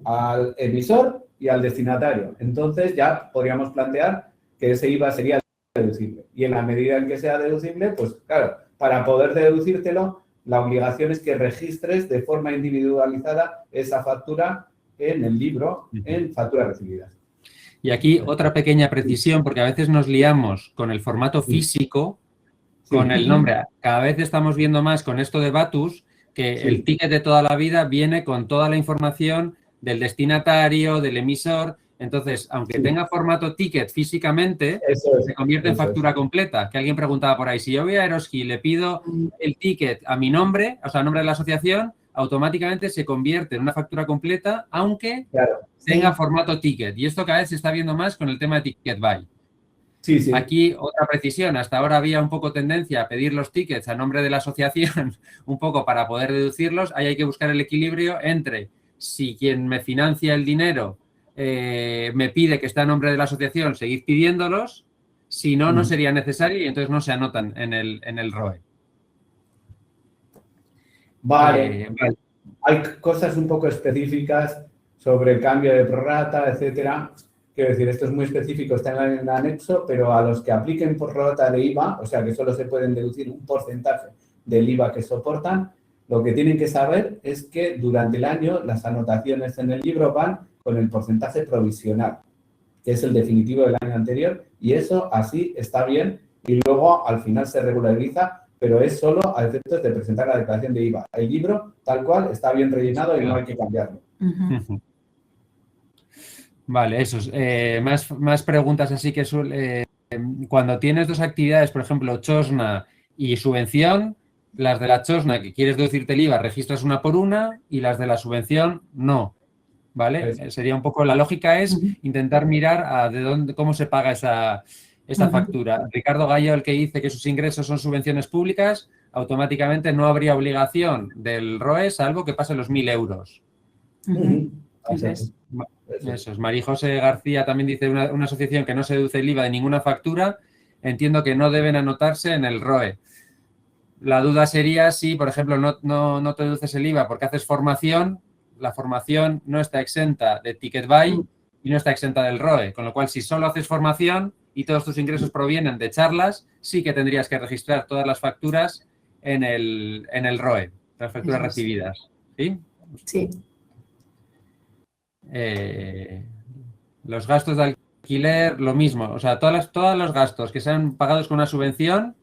al emisor y al destinatario, entonces ya podríamos plantear que ese IVA sería deducible. Y en la medida en que sea deducible, pues claro, para poder deducírtelo, la obligación es que registres de forma individualizada esa factura en el libro, en facturas recibidas.
Y aquí otra pequeña precisión, porque a veces nos liamos con el formato físico, con el nombre. Cada vez estamos viendo más con esto de Batus, que el ticket de toda la vida viene con toda la información del destinatario, del emisor. Entonces, aunque tenga formato ticket físicamente, se convierte en factura completa. Que alguien preguntaba por ahí, si yo voy a Eroski y le pido el ticket a mi nombre, o sea, a nombre de la asociación, automáticamente se convierte en una factura completa, aunque tenga formato ticket. Y esto cada vez se está viendo más con el tema de Ticket Buy.
Sí, sí.
Aquí otra precisión. Hasta ahora había un poco tendencia a pedir los tickets a nombre de la asociación un poco para poder deducirlos. Ahí hay que buscar el equilibrio entre si quien me financia el dinero me pide que esté a nombre de la asociación, seguir pidiéndolos. Si no, no sería necesario y entonces no se anotan en el ROE.
Vale.
Vale.
Hay cosas un poco específicas sobre el cambio de prorrata, etcétera. Quiero decir, esto es muy específico, está en el anexo, pero a los que apliquen por prorrata de IVA, o sea que solo se pueden deducir un porcentaje del IVA que soportan, lo que tienen que saber es que durante el año las anotaciones en el libro van con el porcentaje provisional, que es el definitivo del año anterior, y eso así está bien, y luego al final se regulariza, pero es solo a efectos de presentar la declaración de IVA. El libro, tal cual, está bien rellenado y no hay que cambiarlo.
Vale, eso es. Más preguntas así que cuando tienes dos actividades, por ejemplo, chosna y subvención, las de la chosna que quieres deducirte el IVA registras una por una y las de la subvención no, ¿vale? Sería un poco, la lógica es intentar mirar cómo se paga esta factura. Ricardo Gallo, el que dice que sus ingresos son subvenciones públicas, automáticamente no habría obligación del ROE, salvo que pase los 1.000 euros. Eso es. María José García también dice una asociación que no se deduce el IVA de ninguna factura, entiendo que no deben anotarse en el ROE. La duda sería si, por ejemplo, no te deduces el IVA porque haces formación, la formación no está exenta de ticket buy y no está exenta del ROE, con lo cual si solo haces formación y todos tus ingresos provienen de charlas, sí que tendrías que registrar todas las facturas en el ROE, las facturas recibidas. ¿Sí?
Sí.
Los gastos de alquiler, lo mismo. O sea, todos los gastos que sean pagados con una subvención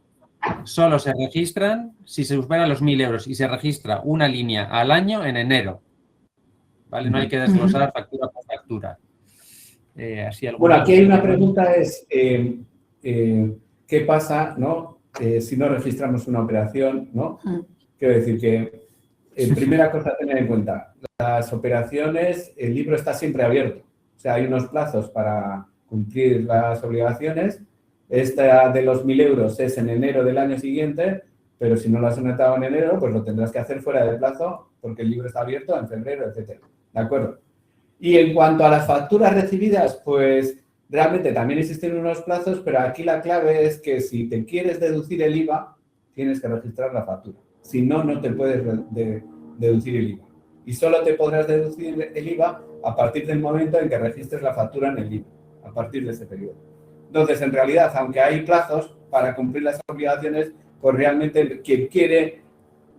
solo se registran si se superan los 1.000 euros y se registra una línea al año en enero. ¿Vale? No hay que desglosar factura por factura.
Bueno, aquí hay una pregunta, es ¿qué pasa, ¿no? Si no registramos una operación, ¿no? Quiero decir que, primera cosa a tener en cuenta, las operaciones, el libro está siempre abierto. O sea, hay unos plazos para cumplir las obligaciones. Esta de los 1.000 euros es en enero del año siguiente, pero si no lo has anotado en enero, pues lo tendrás que hacer fuera de plazo porque el libro está abierto en febrero, etcétera. ¿De acuerdo? Y en cuanto a las facturas recibidas, pues realmente también existen unos plazos, pero aquí la clave es que si te quieres deducir el IVA, tienes que registrar la factura. Si no, no te puedes deducir el IVA. Y solo te podrás deducir el IVA a partir del momento en que registres la factura en el libro, a partir de ese periodo. Entonces, en realidad, aunque hay plazos para cumplir las obligaciones, pues realmente quien quiere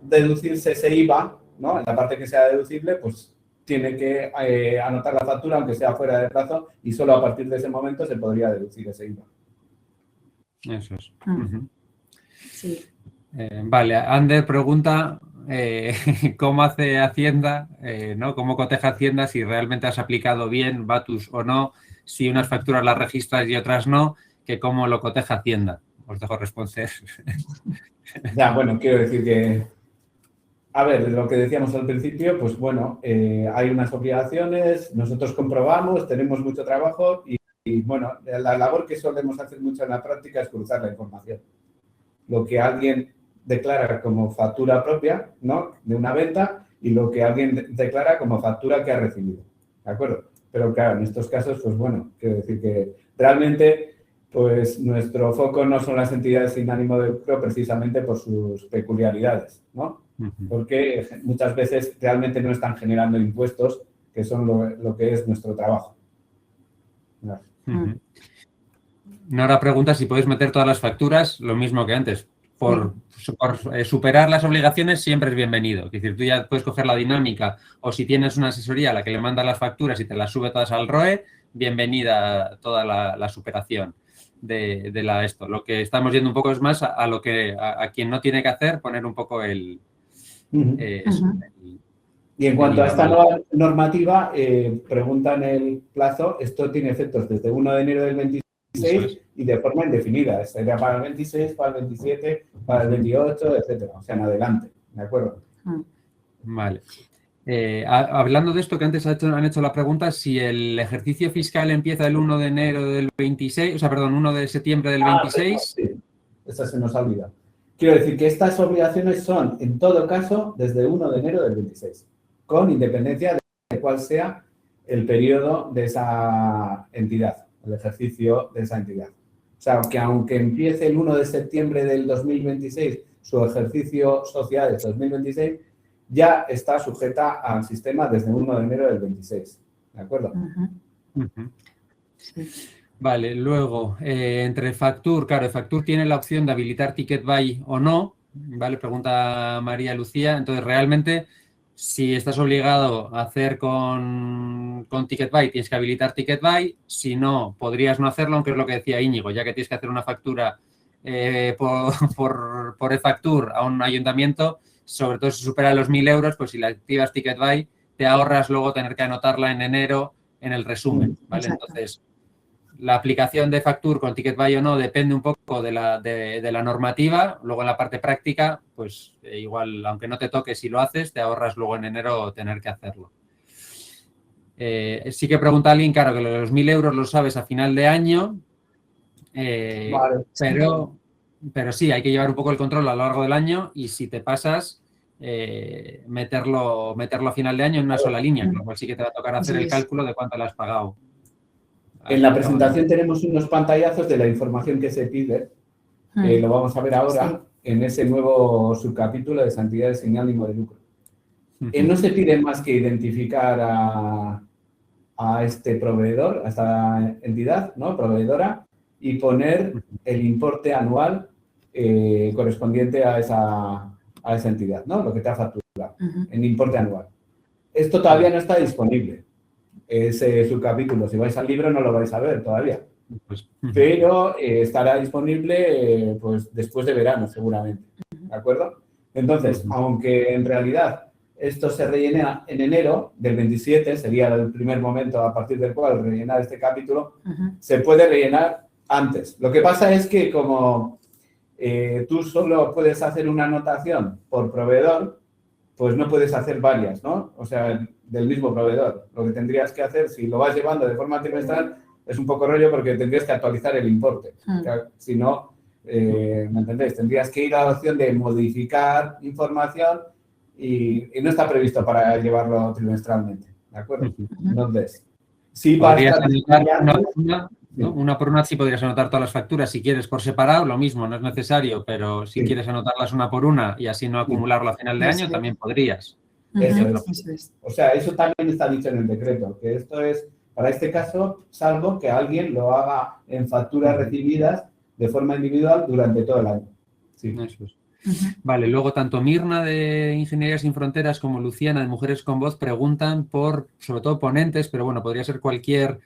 deducirse ese IVA, ¿no? En la parte que sea deducible, pues tiene que anotar la factura, aunque sea fuera de plazo, y solo a partir de ese momento se podría deducir ese IVA.
Eso es.
Sí.
Vale, Ander pregunta cómo hace Hacienda, ¿no? Cómo coteja Hacienda, si realmente has aplicado bien Batus o no, si unas facturas las registras y otras no, que cómo lo coteja Hacienda. Os dejo responder.
Ya, bueno, quiero decir que, a ver, lo que decíamos al principio, pues bueno, hay unas obligaciones, nosotros comprobamos, tenemos mucho trabajo y bueno, la labor que solemos hacer mucho en la práctica es cruzar la información. Lo que alguien declara como factura propia, ¿no? De una venta y lo que alguien declara como factura que ha recibido. ¿De acuerdo? Pero claro, en estos casos, pues bueno, quiero decir que realmente, pues nuestro foco no son las entidades sin ánimo de lucro precisamente por sus peculiaridades, ¿no? Porque muchas veces realmente no están generando impuestos, que son lo que es nuestro trabajo. Gracias.
Nora pregunta si puedes meter todas las facturas, lo mismo que antes. Por superar las obligaciones siempre es bienvenido. Es decir, tú ya puedes coger la dinámica o si tienes una asesoría a la que le mandas las facturas y te las sube todas al ROE, bienvenida toda la superación de esto. Lo que estamos yendo un poco es más a quien no tiene que hacer, poner un poco el...
Y en cuanto a esta nueva normativa, preguntan el plazo, esto tiene efectos desde 1 de enero del 26 y de forma indefinida. Sería para el 26, para el 27, para el 28, etcétera. O sea, en adelante. ¿De acuerdo?
Vale. Hablando de esto que antes han hecho la pregunta, si el ejercicio fiscal empieza el 1 de enero del 26, o sea, perdón, 1 de septiembre del 26.
Sí, esa se nos ha olvidado. Quiero decir que estas obligaciones son, en todo caso, desde 1 de enero del 26, con independencia de cuál sea el periodo de esa entidad, el ejercicio de esa entidad. O sea, que aunque empiece el 1 de septiembre del 2026 su ejercicio sociales 2026, ya está sujeta al sistema desde 1 de enero del 26. ¿De acuerdo?
Sí.
Vale, luego, entre Factur, claro, Factur tiene la opción de habilitar Ticket Buy o no, ¿vale? Pregunta María Lucía. Entonces, realmente, si estás obligado a hacer con Ticket Buy, tienes que habilitar Ticket Buy. Si no, podrías no hacerlo, aunque es lo que decía Íñigo, ya que tienes que hacer una factura por e-Factur a un ayuntamiento, sobre todo si supera los 1.000 euros, pues si la activas Ticket Buy, te ahorras luego tener que anotarla en enero en el resumen, ¿vale?
Exacto.
Entonces, la aplicación de Factur con Ticket Buy o no depende un poco de la normativa. Luego en la parte práctica, pues igual, aunque no te toque, si lo haces, te ahorras luego en enero tener que hacerlo. Sí que pregunta alguien, claro, que los 1.000 euros los sabes a final de año,
Vale.
pero sí, hay que llevar un poco el control a lo largo del año y si te pasas, meterlo a final de año en una sola línea, con lo cual sí que te va a tocar hacer el cálculo de cuánto le has pagado.
En la presentación tenemos unos pantallazos de la información que se pide, lo vamos a ver ahora, en ese nuevo subcapítulo de Santidades sin ánimo de lucro. No se pide más que identificar a este proveedor, a esta entidad, ¿no? Proveedora, y poner el importe anual correspondiente a esa entidad, ¿no? Lo que te ha facturado, en importe anual. Esto todavía no está disponible. Ese subcapítulo, si vais al libro no lo vais a ver todavía, pero estará disponible pues después de verano seguramente, ¿de acuerdo? Entonces, aunque en realidad esto se rellena en enero del 27, sería el primer momento a partir del cual rellenar este capítulo, se puede rellenar antes. Lo que pasa es que como tú solo puedes hacer una anotación por proveedor, pues no puedes hacer varias, ¿no? O sea, del mismo proveedor. Lo que tendrías que hacer, si lo vas llevando de forma trimestral, es un poco rollo porque tendrías que actualizar el importe. Si no, ¿me entendéis? Tendrías que ir a la opción de modificar información y no está previsto para llevarlo trimestralmente, ¿de acuerdo? Entonces, sí va a estar disponible.
Una por una sí podrías anotar todas las facturas si quieres por separado, lo mismo, no es necesario, pero si quieres anotarlas una por una y así no acumularlo a final de año, también podrías.
Eso es. O sea, eso también está dicho en el decreto, que esto es, para este caso, salvo que alguien lo haga en facturas recibidas de forma individual durante todo el año. Sí.
Eso es. Vale, luego tanto Mirna de Ingeniería Sin Fronteras como Luciana de Mujeres con Voz preguntan por, sobre todo ponentes, pero bueno, podría ser cualquier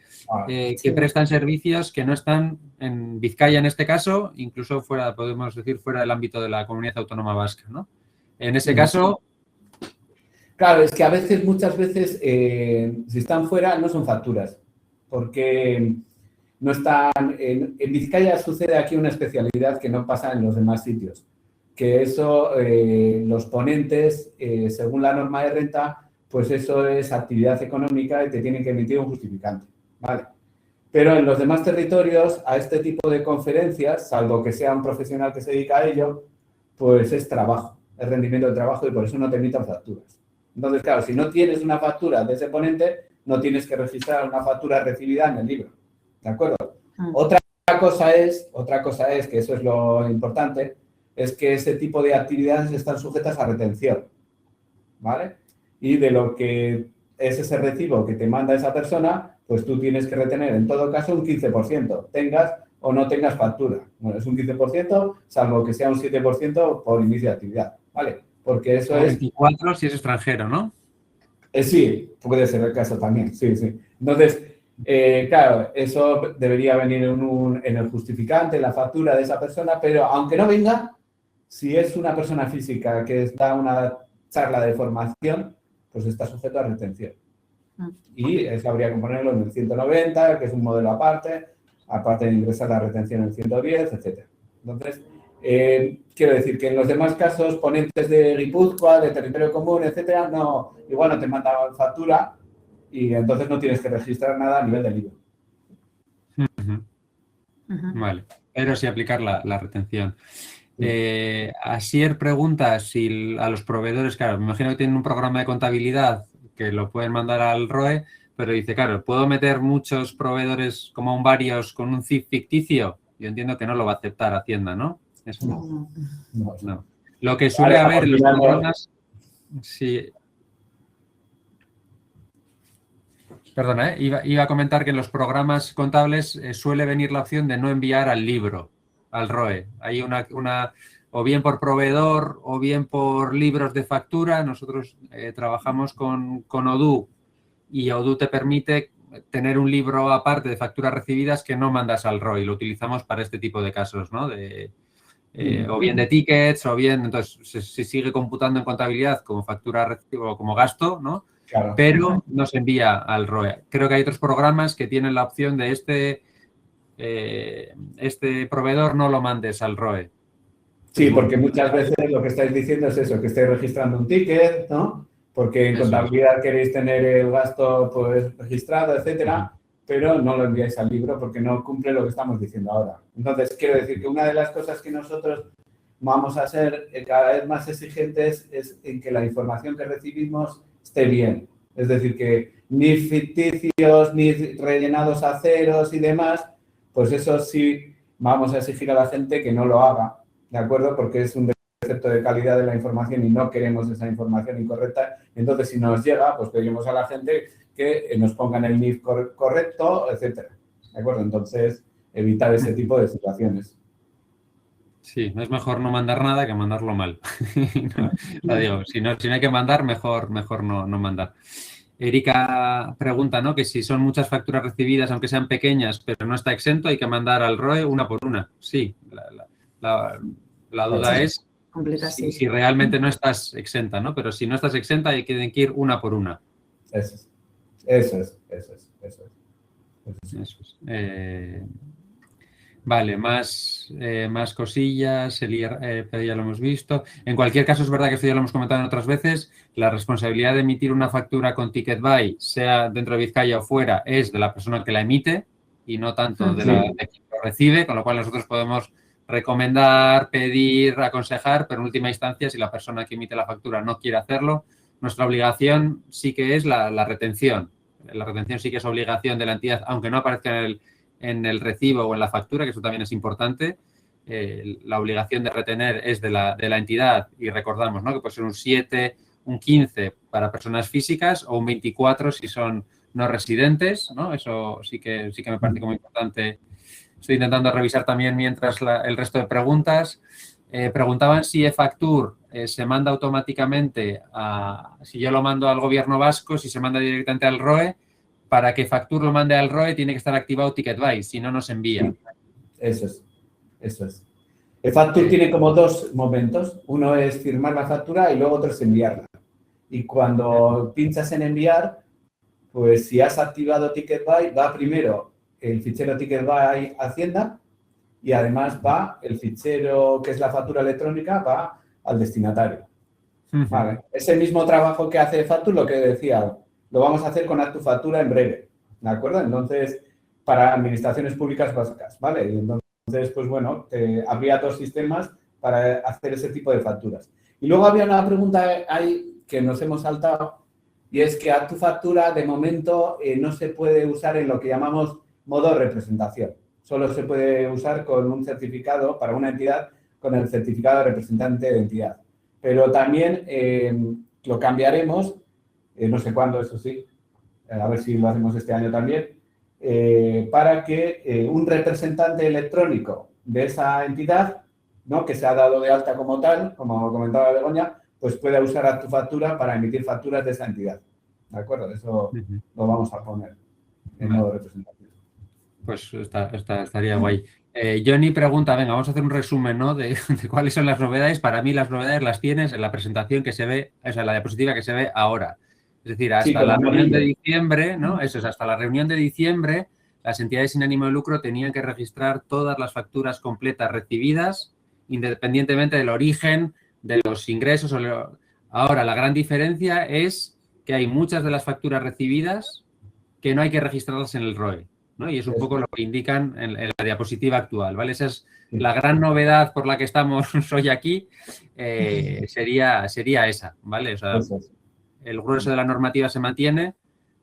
que prestan servicios que no están en Vizcaya en este caso, incluso fuera, podemos decir, fuera del ámbito de la Comunidad Autónoma Vasca, ¿no? En ese caso...
Claro, es que a veces, muchas veces, si están fuera, no son facturas, porque no están... En Vizcaya sucede aquí una especialidad que no pasa en los demás sitios, que eso, los ponentes, según la norma de renta, pues eso es actividad económica y te tienen que emitir un justificante, ¿vale? Pero en los demás territorios, a este tipo de conferencias, salvo que sea un profesional que se dedica a ello, pues es trabajo, es rendimiento de trabajo y por eso no te emitan facturas. Entonces, claro, si no tienes una factura de ese ponente, no tienes que registrar una factura recibida en el libro, ¿de acuerdo? Otra cosa es, que eso es lo importante, es que ese tipo de actividades están sujetas a retención, ¿vale? Y de lo que es ese recibo que te manda esa persona, pues tú tienes que retener en todo caso un 15%, tengas o no tengas factura. Bueno, es un 15%, salvo que sea un 7% por inicio de actividad, ¿vale? Porque eso es...
24 si es extranjero, ¿no?
Sí, puede ser el caso también, sí. Entonces, claro, eso debería venir en el justificante, en la factura de esa persona, pero aunque no venga, si es una persona física que da una charla de formación, pues está sujeto a retención. Y eso habría que ponerlo en el 190, que es un modelo aparte de ingresar la retención en el 110, etc. Entonces, Quiero decir que en los demás casos, ponentes de Guipúzcoa, de territorio común, etcétera, no, igual no te mandaban factura y entonces no tienes que registrar nada a nivel de libro.
Vale, pero sí aplicar la retención. Asier pregunta si a los proveedores, claro, me imagino que tienen un programa de contabilidad que lo pueden mandar al ROE, pero dice, claro, ¿puedo meter muchos proveedores como un varios con un CIF ficticio? Yo entiendo que no lo va a aceptar Hacienda, ¿no? Eso no. Lo que suele haber en los programas... Sí. Perdona, iba a comentar que en los programas contables suele venir la opción de no enviar al libro, al ROE. Hay una o bien por proveedor o bien por libros de factura. Nosotros trabajamos con Odoo y Odoo te permite tener un libro aparte de facturas recibidas que no mandas al ROE. Lo utilizamos para este tipo de casos, ¿no? O bien de tickets o bien, entonces se sigue computando en contabilidad como factura o como gasto, ¿no?
Claro.
Pero no se envía al ROE. Creo que hay otros programas que tienen la opción de este proveedor no lo mandes al ROE.
Sí, porque muchas veces lo que estáis diciendo es eso, que estáis registrando un ticket, ¿no? Porque en contabilidad queréis tener el gasto pues registrado, etcétera, pero no lo enviáis al libro porque no cumple lo que estamos diciendo ahora. Entonces, quiero decir que una de las cosas que nosotros vamos a ser cada vez más exigentes es en que la información que recibimos esté bien. Es decir, que ni ficticios, ni rellenados a ceros y demás, pues eso sí vamos a exigir a la gente que no lo haga, ¿de acuerdo? Porque es un concepto de calidad de la información y no queremos esa información incorrecta. Entonces, si nos llega, pues pedimos a la gente que nos pongan el NIF correcto, etcétera. ¿De acuerdo? Entonces, evitar ese tipo de situaciones.
Sí, es mejor no mandar nada que mandarlo mal. No, lo digo, si no hay que mandar, mejor no mandar. Erika pregunta, ¿no? Que si son muchas facturas recibidas, aunque sean pequeñas, pero no está exento, hay que mandar al ROE una por una. Sí, la duda es si realmente no estás exenta, ¿no? Pero si no estás exenta, hay que ir una por una.
Eso es.
Vale, más cosillas, pero ya lo hemos visto. En cualquier caso, es verdad que esto ya lo hemos comentado en otras veces, la responsabilidad de emitir una factura con Ticket Buy, sea dentro de Vizcaya o fuera, es de la persona que la emite y no tanto de quien lo recibe, con lo cual nosotros podemos recomendar, pedir, aconsejar, pero en última instancia, si la persona que emite la factura no quiere hacerlo, nuestra obligación sí que es la retención. La retención sí que es obligación de la entidad, aunque no aparezca en el recibo o en la factura, que eso también es importante. La obligación de retener es de la entidad y recordamos, ¿no? Que puede ser un 7, un 15 para personas físicas o un 24 si son no residentes, ¿no? Eso sí que me parece como importante. Estoy intentando revisar también mientras el resto de preguntas. Preguntaban si eFactur se manda automáticamente si yo lo mando al gobierno vasco, si se manda directamente al ROE. Para que Factur lo mande al ROE tiene que estar activado Ticket Buy, si no, nos envía.
Eso es. eFactur tiene como dos momentos. Uno es firmar la factura y luego otro es enviarla. Y cuando pinchas en enviar, pues si has activado Ticket Buy, va primero el fichero Ticket Buy Hacienda y además va el fichero que es la factura electrónica, va al destinatario. Vale. Ese mismo trabajo que hace eFactur, lo que decía, lo vamos a hacer con ActuFactura en breve, ¿de acuerdo? Entonces, para administraciones públicas básicas, ¿vale? Y entonces, pues bueno, habría dos sistemas para hacer ese tipo de facturas. Y luego había una pregunta ahí que nos hemos saltado y es que ActuFactura, de momento, no se puede usar en lo que llamamos modo representación. Solo se puede usar con un certificado para una entidad, con el certificado de representante de entidad. Pero también lo cambiaremos, no sé cuándo, eso sí, a ver si lo hacemos este año también, para que un representante electrónico de esa entidad, ¿no? Que se ha dado de alta como tal, como comentaba Begoña, pues pueda usar ActuFactura para emitir facturas de esa entidad. ¿De acuerdo? Eso lo vamos a poner en modo representación.
Pues estaría guay. Johnny pregunta, venga, vamos a hacer un resumen, ¿no? de cuáles son las novedades. Para mí las novedades las tienes en la presentación que se ve, o sea, la diapositiva que se ve ahora. Es decir, hasta la reunión de diciembre, ¿no? Eso es, hasta la reunión de diciembre, las entidades sin ánimo de lucro tenían que registrar todas las facturas completas recibidas independientemente del origen de los ingresos. Ahora, la gran diferencia es que hay muchas de las facturas recibidas que no hay que registrarlas en el ROE, ¿no? Y es un poco lo que indican en la diapositiva actual, ¿vale? Esa es la gran novedad por la que estamos hoy aquí, sería esa, ¿vale? O sea, el grueso de la normativa se mantiene,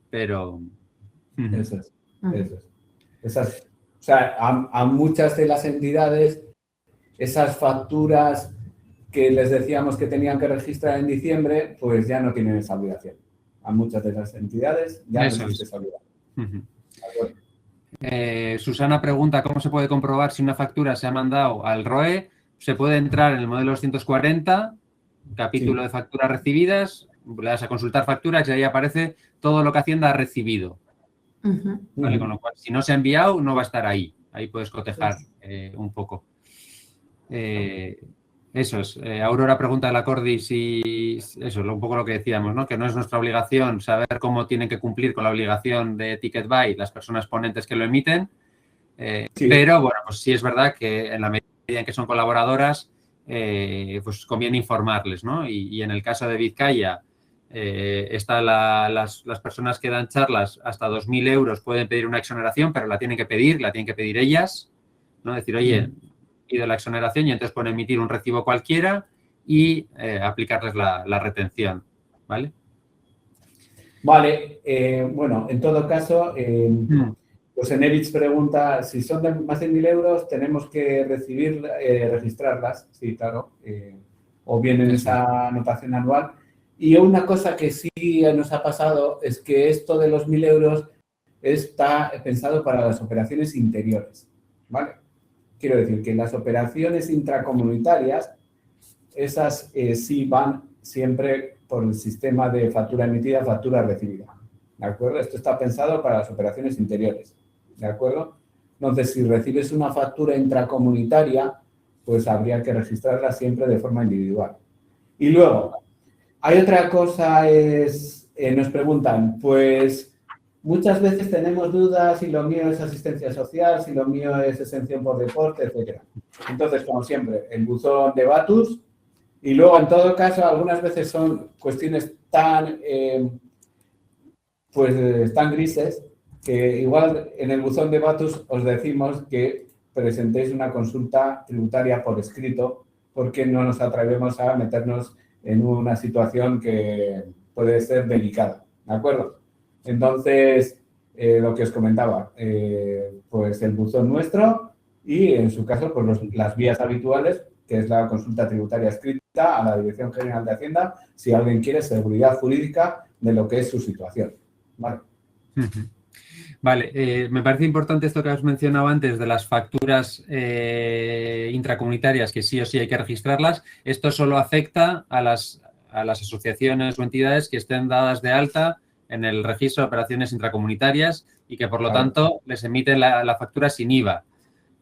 pero...
Eso es. Esas, o sea, a muchas de las entidades, esas facturas que les decíamos que tenían que registrar en diciembre, pues ya no tienen esa obligación. A muchas de las entidades ya no existe esa obligación.
Susana pregunta cómo se puede comprobar si una factura se ha mandado al ROE. Se puede entrar en el modelo 240, capítulo de facturas recibidas, le das a consultar facturas y ahí aparece todo lo que Hacienda ha recibido. ¿Vale? Con lo cual, si no se ha enviado, no va a estar ahí. Ahí puedes cotejar un poco. Eso es. Aurora pregunta a la Cordi si... Eso es un poco lo que decíamos, ¿no? Que no es nuestra obligación saber cómo tienen que cumplir con la obligación de Ticket Buy las personas ponentes que lo emiten. Pero, bueno, pues sí es verdad que en la medida en que son colaboradoras, pues conviene informarles, ¿no? Y en el caso de Vizcaya, están las personas que dan charlas hasta 2.000 euros pueden pedir una exoneración, pero la tienen que pedir ellas, ¿no? Decir, oye, pido la exoneración y entonces pueden emitir un recibo cualquiera y aplicarles la retención, ¿vale?
Vale, bueno, en todo caso, José Nevich pregunta si son de más de 1.000 euros, tenemos que registrarlas, sí, claro, o bien en esa anotación anual. Y una cosa que sí nos ha pasado es que esto de los 1.000 euros está pensado para las operaciones interiores, ¿vale? Quiero decir que las operaciones intracomunitarias, esas sí van siempre por el sistema de factura emitida, factura recibida, ¿de acuerdo? Esto está pensado para las operaciones interiores, ¿de acuerdo? Entonces, si recibes una factura intracomunitaria, pues habría que registrarla siempre de forma individual. Y luego, hay otra cosa, nos preguntan, pues muchas veces tenemos dudas si lo mío es asistencia social, si lo mío es exención por deporte, etc. Entonces, como siempre, el buzón de Batus y luego, en todo caso, algunas veces son cuestiones tan grises que igual en el buzón de Batus os decimos que presentéis una consulta tributaria por escrito porque no nos atrevemos a meternos en una situación que puede ser delicada, ¿de acuerdo? Entonces, lo que os comentaba, pues el buzón nuestro y, en su caso, pues las vías habituales, que es la consulta tributaria escrita a la Dirección General de Hacienda, si alguien quiere seguridad jurídica de lo que es su situación, ¿vale?
Vale, me parece importante esto que has mencionado antes de las facturas intracomunitarias, que sí o sí hay que registrarlas. Esto solo afecta a las asociaciones o entidades que estén dadas de alta en el registro de operaciones intracomunitarias y que, por lo tanto, les emiten la factura sin IVA.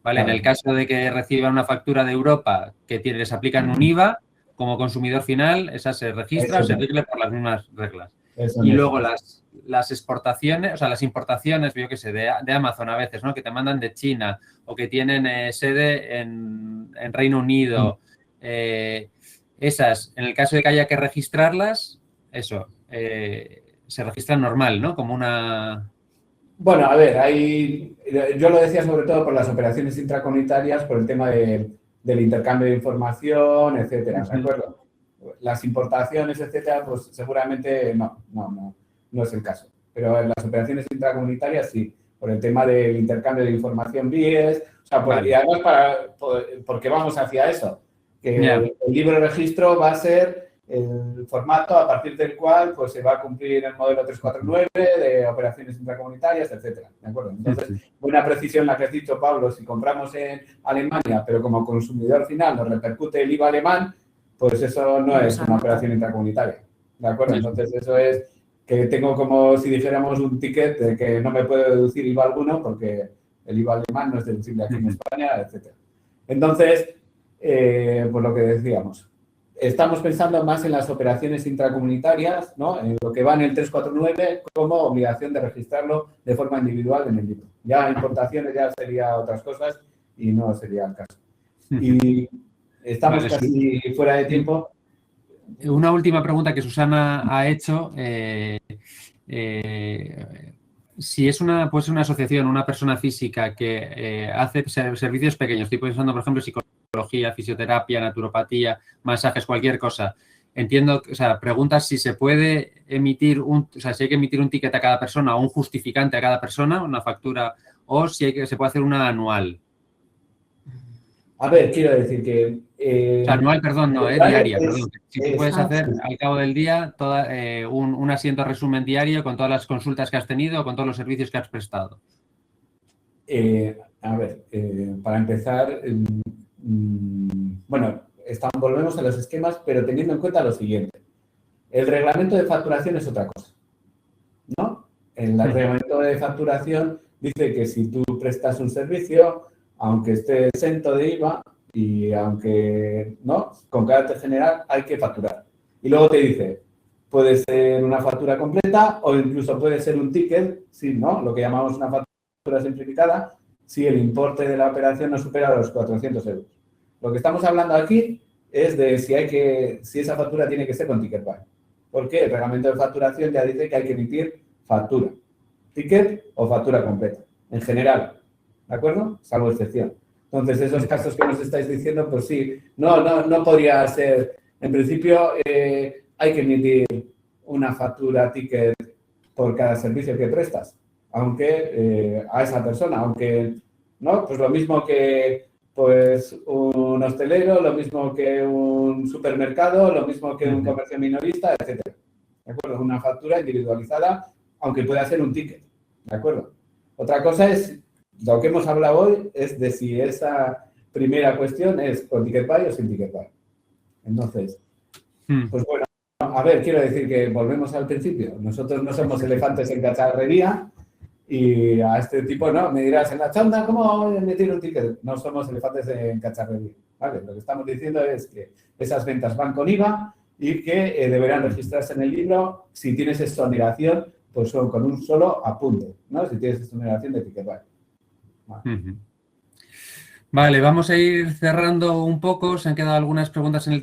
¿Vale? En el caso de que reciban una factura de Europa que les aplican un IVA, como consumidor final, esa se registra o se rige por las mismas reglas. Y luego las exportaciones, o sea, las importaciones, yo qué sé, de Amazon a veces, ¿no? Que te mandan de China o que tienen sede en Reino Unido. Esas, en el caso de que haya que registrarlas, eso, se registran normal, ¿no? Como una...
Bueno, a ver, yo lo decía sobre todo por las operaciones intracomunitarias, por el tema del intercambio de información, etcétera, ¿de acuerdo? Las importaciones, etcétera, pues seguramente no es el caso. Pero en las operaciones intracomunitarias sí, por el tema del intercambio de información BIES, o sea, y además porque vamos hacia eso, que el libro de registro va a ser el formato a partir del cual pues se va a cumplir el modelo 349 de operaciones intracomunitarias, etcétera, ¿de acuerdo? Entonces, buena precisión la que has dicho, Pablo, si compramos en Alemania, pero como consumidor final nos repercute el IVA alemán, pues eso no es una operación intracomunitaria, ¿de acuerdo? Entonces, eso es que tengo como si dijéramos un ticket de que no me puedo deducir IVA alguno porque el IVA alemán no es deducible aquí en España, etcétera. Entonces, pues lo que decíamos, estamos pensando más en las operaciones intracomunitarias, ¿no? En lo que va en el 349 como obligación de registrarlo de forma individual en el libro. Ya importaciones ya sería otras cosas y no sería el caso. Y Estamos
Vale,
casi fuera de tiempo.
Una última pregunta que Susana ha hecho. Si es una asociación, una persona física que hace servicios pequeños, estoy pensando, por ejemplo, psicología, fisioterapia, naturopatía, masajes, cualquier cosa. Entiendo, o sea, preguntas si se puede emitir si hay que emitir un ticket a cada persona o un justificante a cada persona, una factura, o si se puede hacer una anual.
A ver, quiero decir que...
O sea, anual, perdón, no, diaria, perdón. Si tú puedes hacer
sí.
al cabo del día un asiento resumen diario con todas las consultas que has tenido, con todos los servicios que has prestado.
A ver, para empezar, bueno, volvemos a los esquemas, pero teniendo en cuenta lo siguiente. El reglamento de facturación es otra cosa, ¿no? El reglamento de facturación dice que si tú prestas un servicio, aunque esté exento de IVA y aunque no, con carácter general hay que facturar. Y luego te dice, puede ser una factura completa o incluso puede ser un ticket, sí, ¿no? Lo que llamamos una factura simplificada, si el importe de la operación no supera los 400 euros. Lo que estamos hablando aquí es de si esa factura tiene que ser con ticket buy. Porque el reglamento de facturación ya dice que hay que emitir factura, ticket o factura completa, en general, ¿de acuerdo? Salvo excepción. Entonces, esos casos que nos estáis diciendo, pues sí, no podría ser. En principio, hay que emitir una factura, ticket por cada servicio que prestas, aunque a esa persona, aunque, ¿no? Pues lo mismo que pues un hostelero, lo mismo que un supermercado, lo mismo que un comercio minorista, etcétera. ¿De acuerdo? Una factura individualizada, aunque pueda ser un ticket. ¿De acuerdo? Otra cosa es, lo que hemos hablado hoy, es de si esa primera cuestión es con ticket buy o sin ticket buy. Entonces, pues bueno, a ver, quiero decir que volvemos al principio. Nosotros no somos elefantes en cacharrería y a este tipo, no, me dirás, en la chanda, ¿cómo voy a meter un ticket? No somos elefantes en cacharrería, ¿vale? Lo que estamos diciendo es que esas ventas van con IVA y que deberán registrarse en el libro. Si tienes exoneración, pues son con un solo apunte, ¿no? Si tienes exoneración de ticket buy. Vale.
Vale, vamos a ir cerrando un poco. Se han quedado algunas preguntas en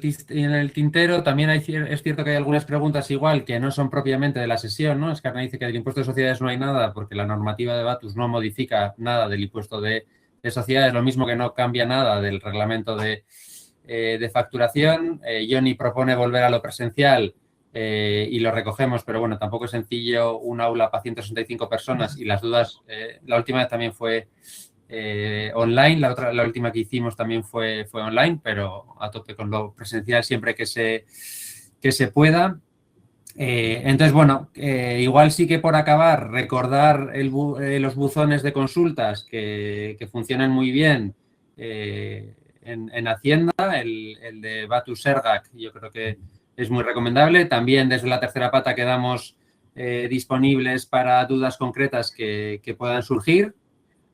el tintero. También es cierto que hay algunas preguntas igual que no son propiamente de la sesión, ¿no? Escarna dice que del impuesto de sociedades no hay nada porque la normativa de Batus no modifica nada del impuesto de sociedades, lo mismo que no cambia nada del reglamento de facturación. Johnny propone volver a lo presencial y lo recogemos, pero bueno, tampoco es sencillo un aula para 165 personas y las dudas, la última vez también fue online, la última que hicimos también fue online, pero a tope con lo presencial siempre que se pueda. Entonces, bueno, igual sí que por acabar, recordar los buzones de consultas que funcionan muy bien en Hacienda, el de Batus Sergac, yo creo que es muy recomendable. También desde la tercera pata quedamos disponibles para dudas concretas que puedan surgir,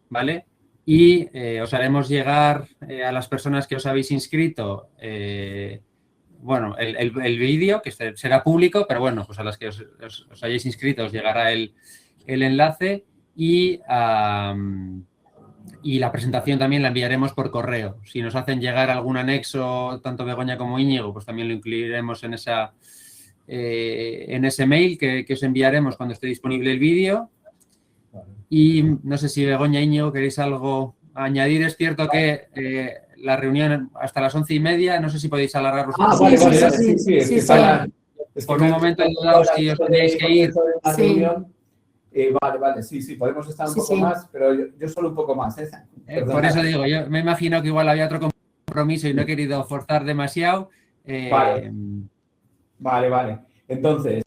¿vale? Y os haremos llegar a las personas que os habéis inscrito, bueno, el vídeo, que será público, pero bueno, pues a las que os hayáis inscrito os llegará el enlace y la presentación también la enviaremos por correo. Si nos hacen llegar algún anexo, tanto Begoña como Íñigo, pues también lo incluiremos en ese mail que os enviaremos cuando esté disponible el vídeo. Y no sé si Begoña, Íñigo, queréis algo añadir. Es cierto que la reunión hasta las 11:30, no sé si podéis alargar vosotros.
Sí.
Por un momento he dudado si os tenéis que ir.
Vale, sí, podemos estar un poco más, pero yo solo un poco más.
Por eso digo, yo me imagino que igual había otro compromiso y no he querido forzar demasiado.
Vale. Entonces,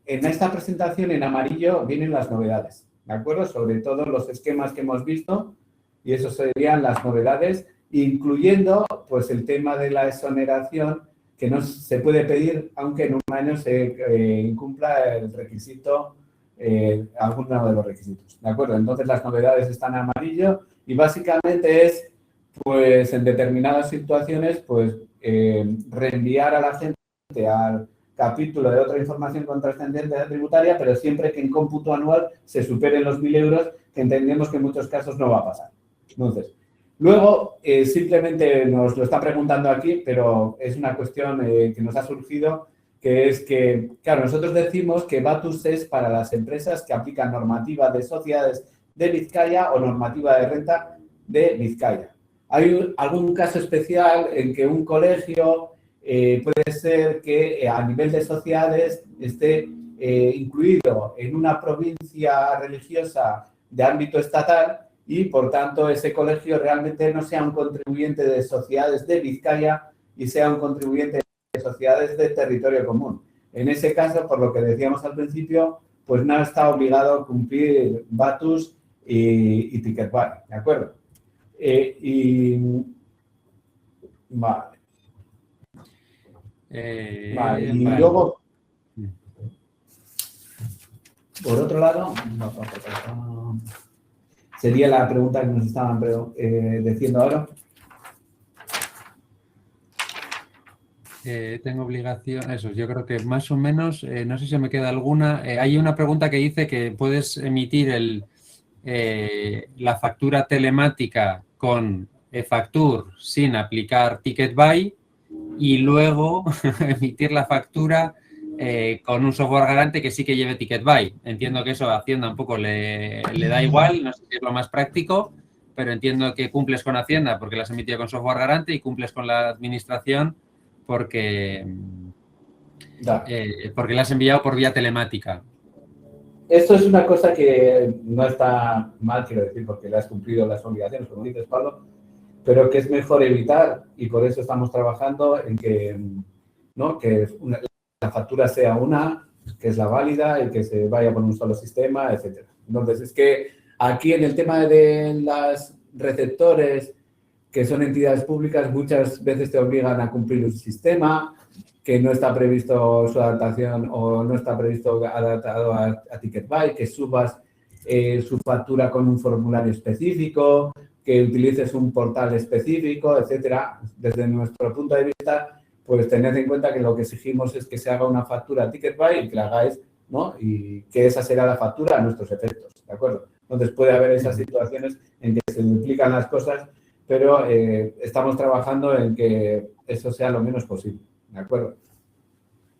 en esta presentación en amarillo vienen las novedades, ¿de acuerdo? Sobre todo los esquemas que hemos visto, y eso serían las novedades, incluyendo pues el tema de la exoneración, que no se puede pedir aunque en un año se incumpla el requisito, alguno de los requisitos, ¿de acuerdo? Entonces las novedades están en amarillo y básicamente es, pues en determinadas situaciones, pues reenviar a la gente al capítulo de otra información con trascendencia tributaria, pero siempre que en cómputo anual se superen los 1.000 euros, que entendemos que en muchos casos no va a pasar. Entonces, Luego, simplemente nos lo está preguntando aquí, pero es una cuestión que nos ha surgido, que es que, claro, nosotros decimos que BATUS es para las empresas que aplican normativa de sociedades de Vizcaya o normativa de renta de Vizcaya. ¿Hay algún caso especial en que un colegio puede ser que a nivel de sociedades esté incluido en una provincia religiosa de ámbito estatal y, por tanto, ese colegio realmente no sea un contribuyente de sociedades de Vizcaya y sea un contribuyente de sociedades de territorio común? En ese caso, por lo que decíamos al principio, pues no está obligado a cumplir BATUS y Ticket Buy, ¿de acuerdo? Vale. Vale, y
vale.
luego, por otro lado, sería la pregunta que nos estaban diciendo ahora.
Tengo obligación, eso, yo creo que más o menos, no sé si me queda alguna. Hay una pregunta que dice que puedes emitir la factura telemática con eFactur sin aplicar Ticket Buy y luego emitir la factura con un software garante que sí que lleve Ticket Buy. Entiendo que eso a Hacienda un poco le da igual, no sé si es lo más práctico, pero entiendo que cumples con Hacienda porque la has emitido con software garante y cumples con la administración porque la has enviado por vía telemática.
Esto es una cosa que no está mal, quiero decir, porque le has cumplido las obligaciones, como dices, Pablo, pero que es mejor evitar y por eso estamos trabajando en que, ¿no?, que la factura sea una, que es la válida y que se vaya por un solo sistema, etcétera. Entonces, es que aquí en el tema de las receptores, que son entidades públicas, muchas veces te obligan a cumplir un sistema que no está previsto su adaptación o no está previsto adaptado a Ticket Buy, que subas su factura con un formulario específico, que utilices un portal específico, etcétera. Desde nuestro punto de vista, pues tened en cuenta que lo que exigimos es que se haga una factura Ticket Buy y que la hagáis, ¿no? Y que esa será la factura a nuestros efectos, ¿de acuerdo? Entonces puede haber esas situaciones en que se duplican las cosas, pero estamos trabajando en que eso sea lo menos posible, ¿de acuerdo?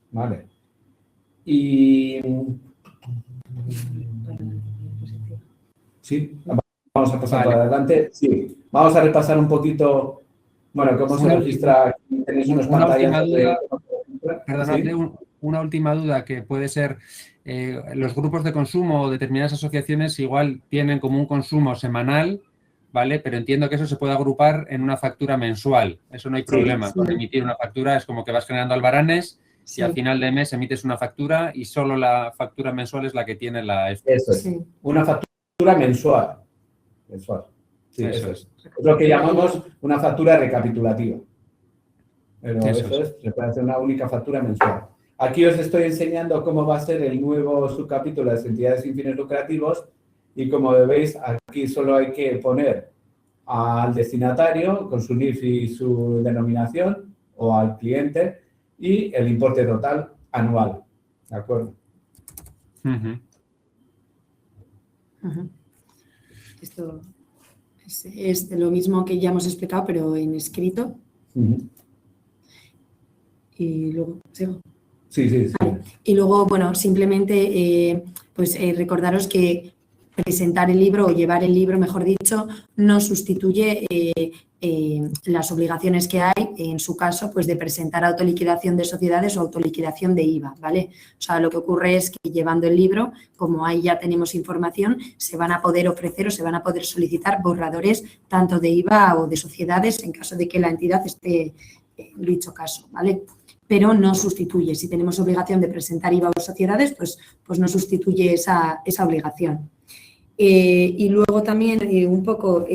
Vale. Y... Sí, vamos a pasar para adelante. Sí, vamos a repasar un poquito, bueno, cómo se registra. Tenéis unos pantallazos de...
Perdonadme, ¿sí? Una última duda que puede ser, los grupos de consumo o determinadas asociaciones igual tienen como un consumo semanal, ¿vale? Pero entiendo que eso se puede agrupar en una factura mensual. Eso no hay problema. Con emitir una factura es como que vas generando albaranes y al final de mes emites una factura y solo la factura mensual es la que tiene la...
Eso es. Una factura mensual. Sí, eso es. Es lo que llamamos una factura recapitulativa. Pero eso es, se puede hacer una única factura mensual. Aquí os estoy enseñando cómo va a ser el nuevo subcapítulo de las entidades sin fines lucrativos y como veis, aquí solo hay que poner al destinatario con su NIF y su denominación o al cliente y el importe total anual. ¿De acuerdo?
Esto es lo mismo que ya hemos explicado, pero en escrito. Y luego, ¿sigo?
Sí.
Vale. Y luego, bueno, simplemente recordaros que presentar el libro o llevar el libro, mejor dicho, no sustituye las obligaciones que hay, en su caso, pues de presentar autoliquidación de sociedades o autoliquidación de IVA, ¿vale? O sea, lo que ocurre es que llevando el libro, como ahí ya tenemos información, se van a poder ofrecer o se van a poder solicitar borradores tanto de IVA o de sociedades en caso de que la entidad esté en dicho caso, ¿vale? Pero no sustituye. Si tenemos obligación de presentar IVA o sociedades, pues no sustituye esa obligación. Y luego también un poco,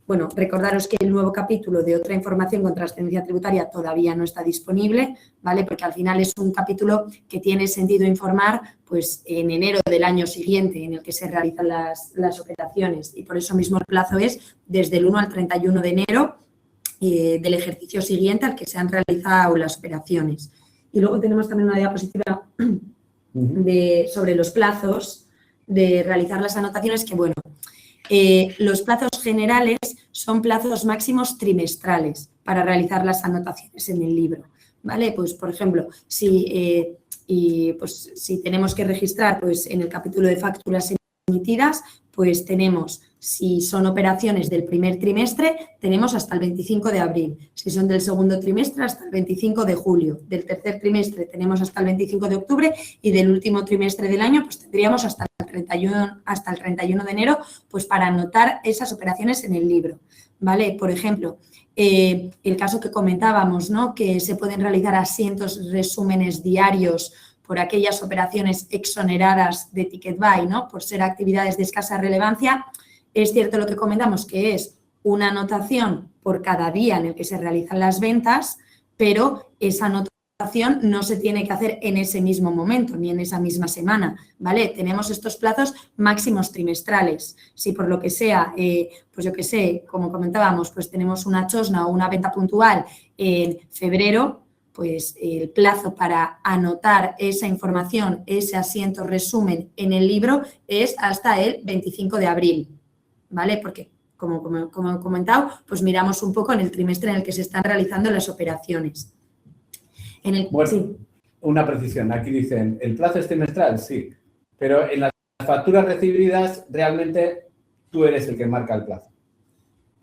bueno, recordaros que el nuevo capítulo de otra información con trascendencia tributaria todavía no está disponible, ¿vale? Porque al final es un capítulo que tiene sentido informar pues en enero del año siguiente en el que se realizan las operaciones y por eso mismo el plazo es desde el 1 al 31 de enero del ejercicio siguiente al que se han realizado las operaciones. Y luego tenemos también una diapositiva sobre los plazos de realizar las anotaciones que, bueno, los plazos generales son plazos máximos trimestrales para realizar las anotaciones en el libro, ¿vale? Pues, por ejemplo, si tenemos que registrar, pues, en el capítulo de facturas emitidas, pues tenemos, si son operaciones del primer trimestre, tenemos hasta el 25 de abril. Si son del segundo trimestre, hasta el 25 de julio. Del tercer trimestre tenemos hasta el 25 de octubre y del último trimestre del año, pues tendríamos hasta el 31 de enero, pues para anotar esas operaciones en el libro, ¿vale? Por ejemplo, el caso que comentábamos, ¿no? Que se pueden realizar asientos resúmenes diarios por aquellas operaciones exoneradas de ticket buy, ¿no? Por ser actividades de escasa relevancia. Es cierto lo que comentamos, que es una anotación por cada día en el que se realizan las ventas, pero esa anotación no se tiene que hacer en ese mismo momento ni en esa misma semana, ¿vale? Tenemos estos plazos máximos trimestrales. Si por lo que sea, pues yo qué sé, como comentábamos, pues tenemos una chosna o una venta puntual en febrero, pues el plazo para anotar esa información, ese asiento resumen en el libro es hasta el 25 de abril, ¿vale? Porque, como he comentado, pues miramos un poco en el trimestre en el que se están realizando las operaciones.
Bueno,
sí.
Una precisión. Aquí dicen, ¿el plazo es trimestral? Sí, pero en las facturas recibidas realmente tú eres el que marca el plazo.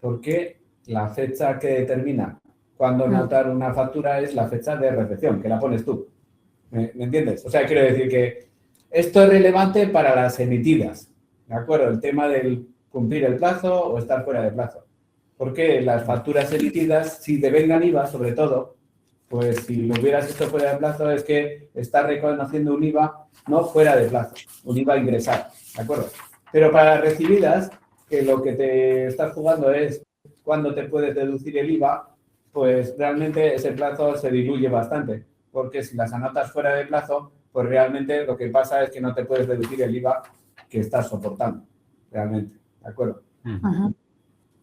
Porque la fecha que determina cuando anotar una factura es la fecha de recepción, que la pones tú. ¿Me entiendes? O sea, quiero decir que esto es relevante para las emitidas, ¿de acuerdo? El tema del cumplir el plazo o estar fuera de plazo. Porque las facturas emitidas, si devengan IVA, sobre todo, pues si lo hubieras hecho fuera de plazo es que estás reconociendo un IVA no fuera de plazo, un IVA ingresado, ¿de acuerdo? Pero para las recibidas, que lo que te estás jugando es cuándo te puedes deducir el IVA, pues realmente ese plazo se diluye bastante, porque si las anotas fuera de plazo, pues realmente lo que pasa es que no te puedes deducir el IVA que estás soportando, realmente, ¿de acuerdo?
Ajá.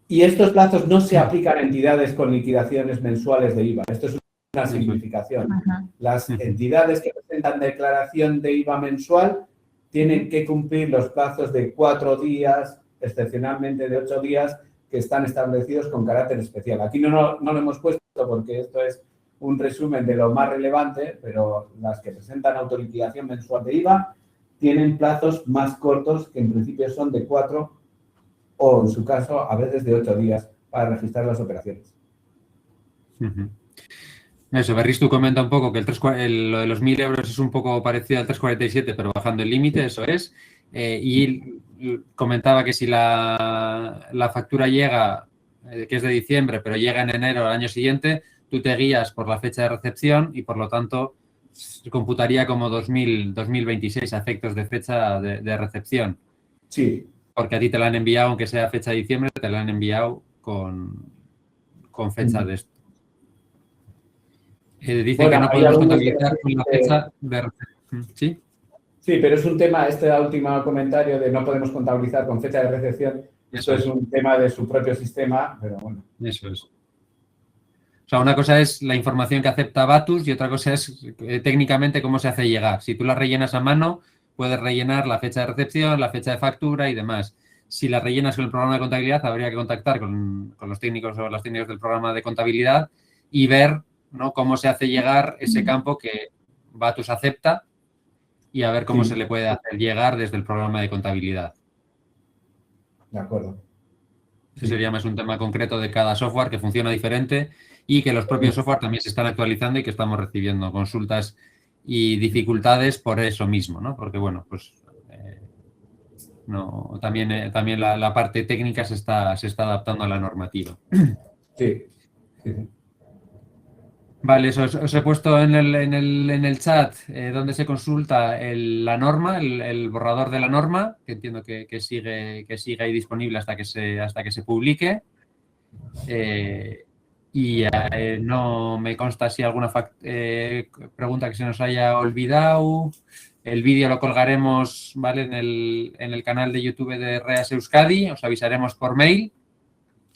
Y estos plazos no se aplican a entidades con liquidaciones mensuales de IVA. Esto es una simplificación.
Ajá.
Las entidades que presentan declaración de IVA mensual tienen que cumplir los plazos de 4 días, excepcionalmente de 8 días, que están establecidos con carácter especial. Aquí no lo hemos puesto porque esto es un resumen de lo más relevante, pero las que presentan autoliquidación mensual de IVA tienen plazos más cortos, que en principio son de 4 o, en su caso, a veces de 8 días para registrar las operaciones.
Eso, Berriz, comenta un poco que lo de los 1.000 euros es un poco parecido al 347, pero bajando el límite, eso es. Y comentaba que si la factura llega, que es de diciembre, pero llega en enero del año siguiente, tú te guías por la fecha de recepción y, por lo tanto, se computaría como 2026 a efectos de fecha de recepción.
Sí.
Porque a ti te la han enviado, aunque sea fecha de diciembre, te la han enviado con fecha de esto. Dice que no podemos contabilizar con la fecha de recepción. ¿Sí?
Sí, pero es un tema, este último comentario de no podemos contabilizar con fecha de recepción, eso es un tema de su propio sistema, pero bueno.
Eso es. O sea, una cosa es la información que acepta Batus y otra cosa es técnicamente cómo se hace llegar. Si tú la rellenas a mano, puedes rellenar la fecha de recepción, la fecha de factura y demás. Si la rellenas con el programa de contabilidad, habría que contactar con los técnicos o los técnicos del programa de contabilidad y ver, ¿no?, cómo se hace llegar ese campo que Batus acepta y a ver cómo se le puede hacer llegar desde el programa de contabilidad.
De acuerdo.
Ese sería más un tema concreto de cada software que funciona diferente y que los propios software también se están actualizando y que estamos recibiendo consultas y dificultades por eso mismo, ¿no? Porque, bueno, pues también la parte técnica se está adaptando a la normativa.
Sí.
Vale, eso os he puesto en el chat donde se consulta la norma, el borrador de la norma, que entiendo que sigue ahí disponible hasta que se publique. No me consta si alguna pregunta que se nos haya olvidado. El vídeo lo colgaremos, ¿vale?, en el canal de YouTube de REAS Euskadi. Os avisaremos por mail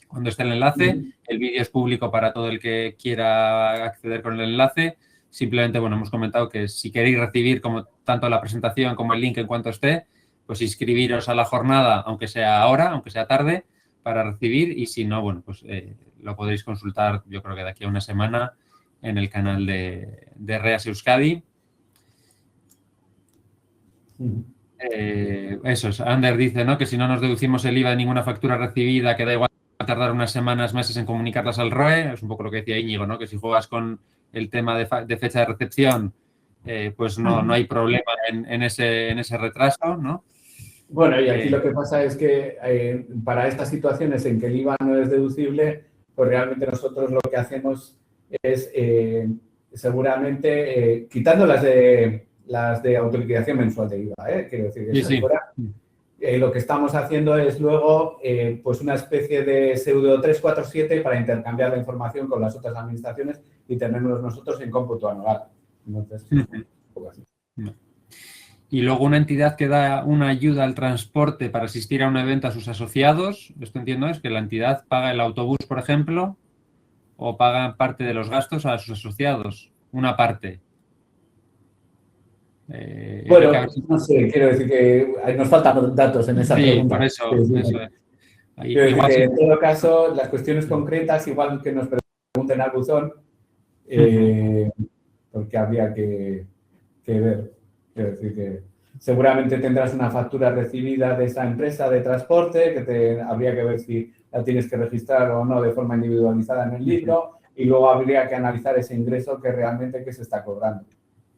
cuando esté el enlace. El vídeo es público para todo el que quiera acceder con el enlace. Simplemente, bueno, hemos comentado que si queréis recibir como tanto la presentación como el link en cuanto esté, pues inscribiros a la jornada, aunque sea ahora, aunque sea tarde, para recibir y si no, bueno, pues lo podréis consultar yo creo que de aquí a una semana en el canal de REAS Euskadi. Eso es, Ander dice, ¿no?, que si no nos deducimos el IVA de ninguna factura recibida, que da igual tardar unas semanas, meses en comunicarlas al ROE, es un poco lo que decía Íñigo, ¿no?, que si juegas con el tema de fecha de recepción, pues no hay problema en ese retraso, ¿no?
Bueno, y aquí lo que pasa es que para estas situaciones en que el IVA no es deducible, pues realmente nosotros lo que hacemos es seguramente quitando las de autoliquidación mensual de IVA, quiero decir que
Sí.
fuera, lo que estamos haciendo es luego pues una especie de pseudo 347 para intercambiar la información con las otras administraciones y tenernos nosotros en cómputo anual. Entonces, un poco así.
Y luego una entidad que da una ayuda al transporte para asistir a un evento a sus asociados, esto entiendo es que la entidad paga el autobús, por ejemplo, o paga parte de los gastos a sus asociados, una parte.
Bueno, no sé, quiero decir que nos faltan datos en esa pregunta.
Por eso,
sí.
eso es.
Quiero decir que en todo caso, las cuestiones concretas, igual que nos pregunten al buzón, porque habría que ver. Quiero decir que seguramente tendrás una factura recibida de esa empresa de transporte, que habría que ver si la tienes que registrar o no de forma individualizada en el libro, y luego habría que analizar ese ingreso que realmente se está cobrando.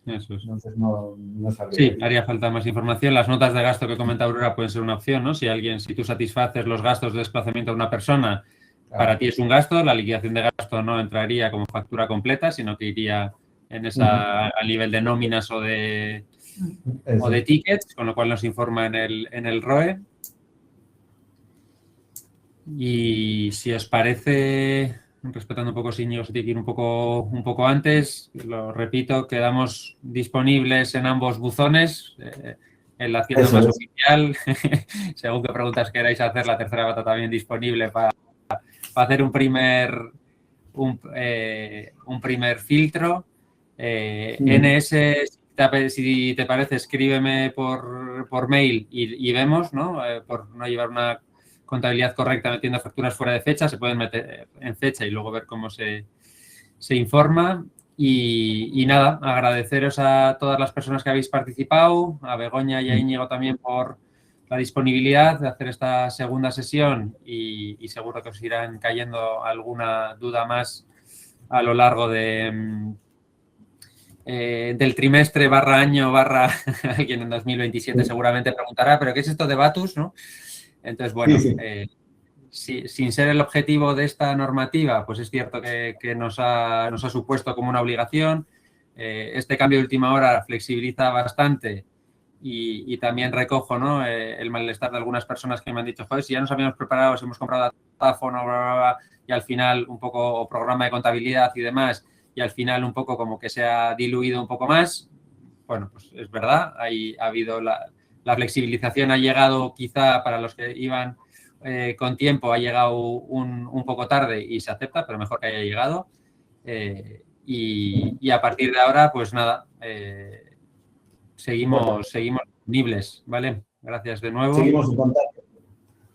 Eso es.
Entonces no sabría.
Sí, haría falta más información. Las notas de gasto que comenta Aurora pueden ser una opción, ¿no? Si tú satisfaces los gastos de desplazamiento de una persona, para ti es un gasto, la liquidación de gasto no entraría como factura completa, sino que iría al nivel de nóminas o de tickets, con lo cual nos informa en el ROE. Y si os parece, respetando un poco si Íñigo se tiene que ir un poco antes, lo repito, quedamos disponibles en ambos buzones, en la Hacienda más oficial, según qué preguntas queráis hacer, la tercera bata también disponible para hacer un primer filtro. NS, si te parece, escríbeme por mail y vemos, ¿no? Por no llevar una contabilidad correcta metiendo facturas fuera de fecha, se pueden meter en fecha y luego ver cómo se informa. Y nada, agradeceros a todas las personas que habéis participado, a Begoña y a Íñigo también por la disponibilidad de hacer esta segunda sesión y seguro que os irán cayendo alguna duda más a lo largo del trimestre /año alguien en 2027 seguramente preguntará, ¿pero qué es esto de Batus, no? Entonces, bueno, sin ser el objetivo de esta normativa, pues es cierto que nos ha supuesto como una obligación. Este cambio de última hora flexibiliza bastante y también recojo, ¿no?, el malestar de algunas personas que me han dicho, joder, si ya nos habíamos preparado, si hemos comprado datáfono, y al final un poco programa de contabilidad y demás, y al final un poco como que se ha diluido un poco más. Bueno, pues es verdad, ha habido la flexibilización ha llegado quizá para los que iban con tiempo, ha llegado un poco tarde y se acepta, pero mejor que haya llegado. Y a partir de ahora, pues nada, seguimos disponibles, ¿vale? Gracias de nuevo.
Seguimos en contacto.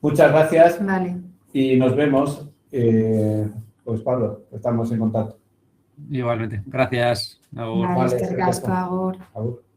Muchas gracias.
Vale.
Y nos vemos. Pues Pablo, estamos en contacto.
Igualmente. Gracias.
Vale,
Vale,
agur.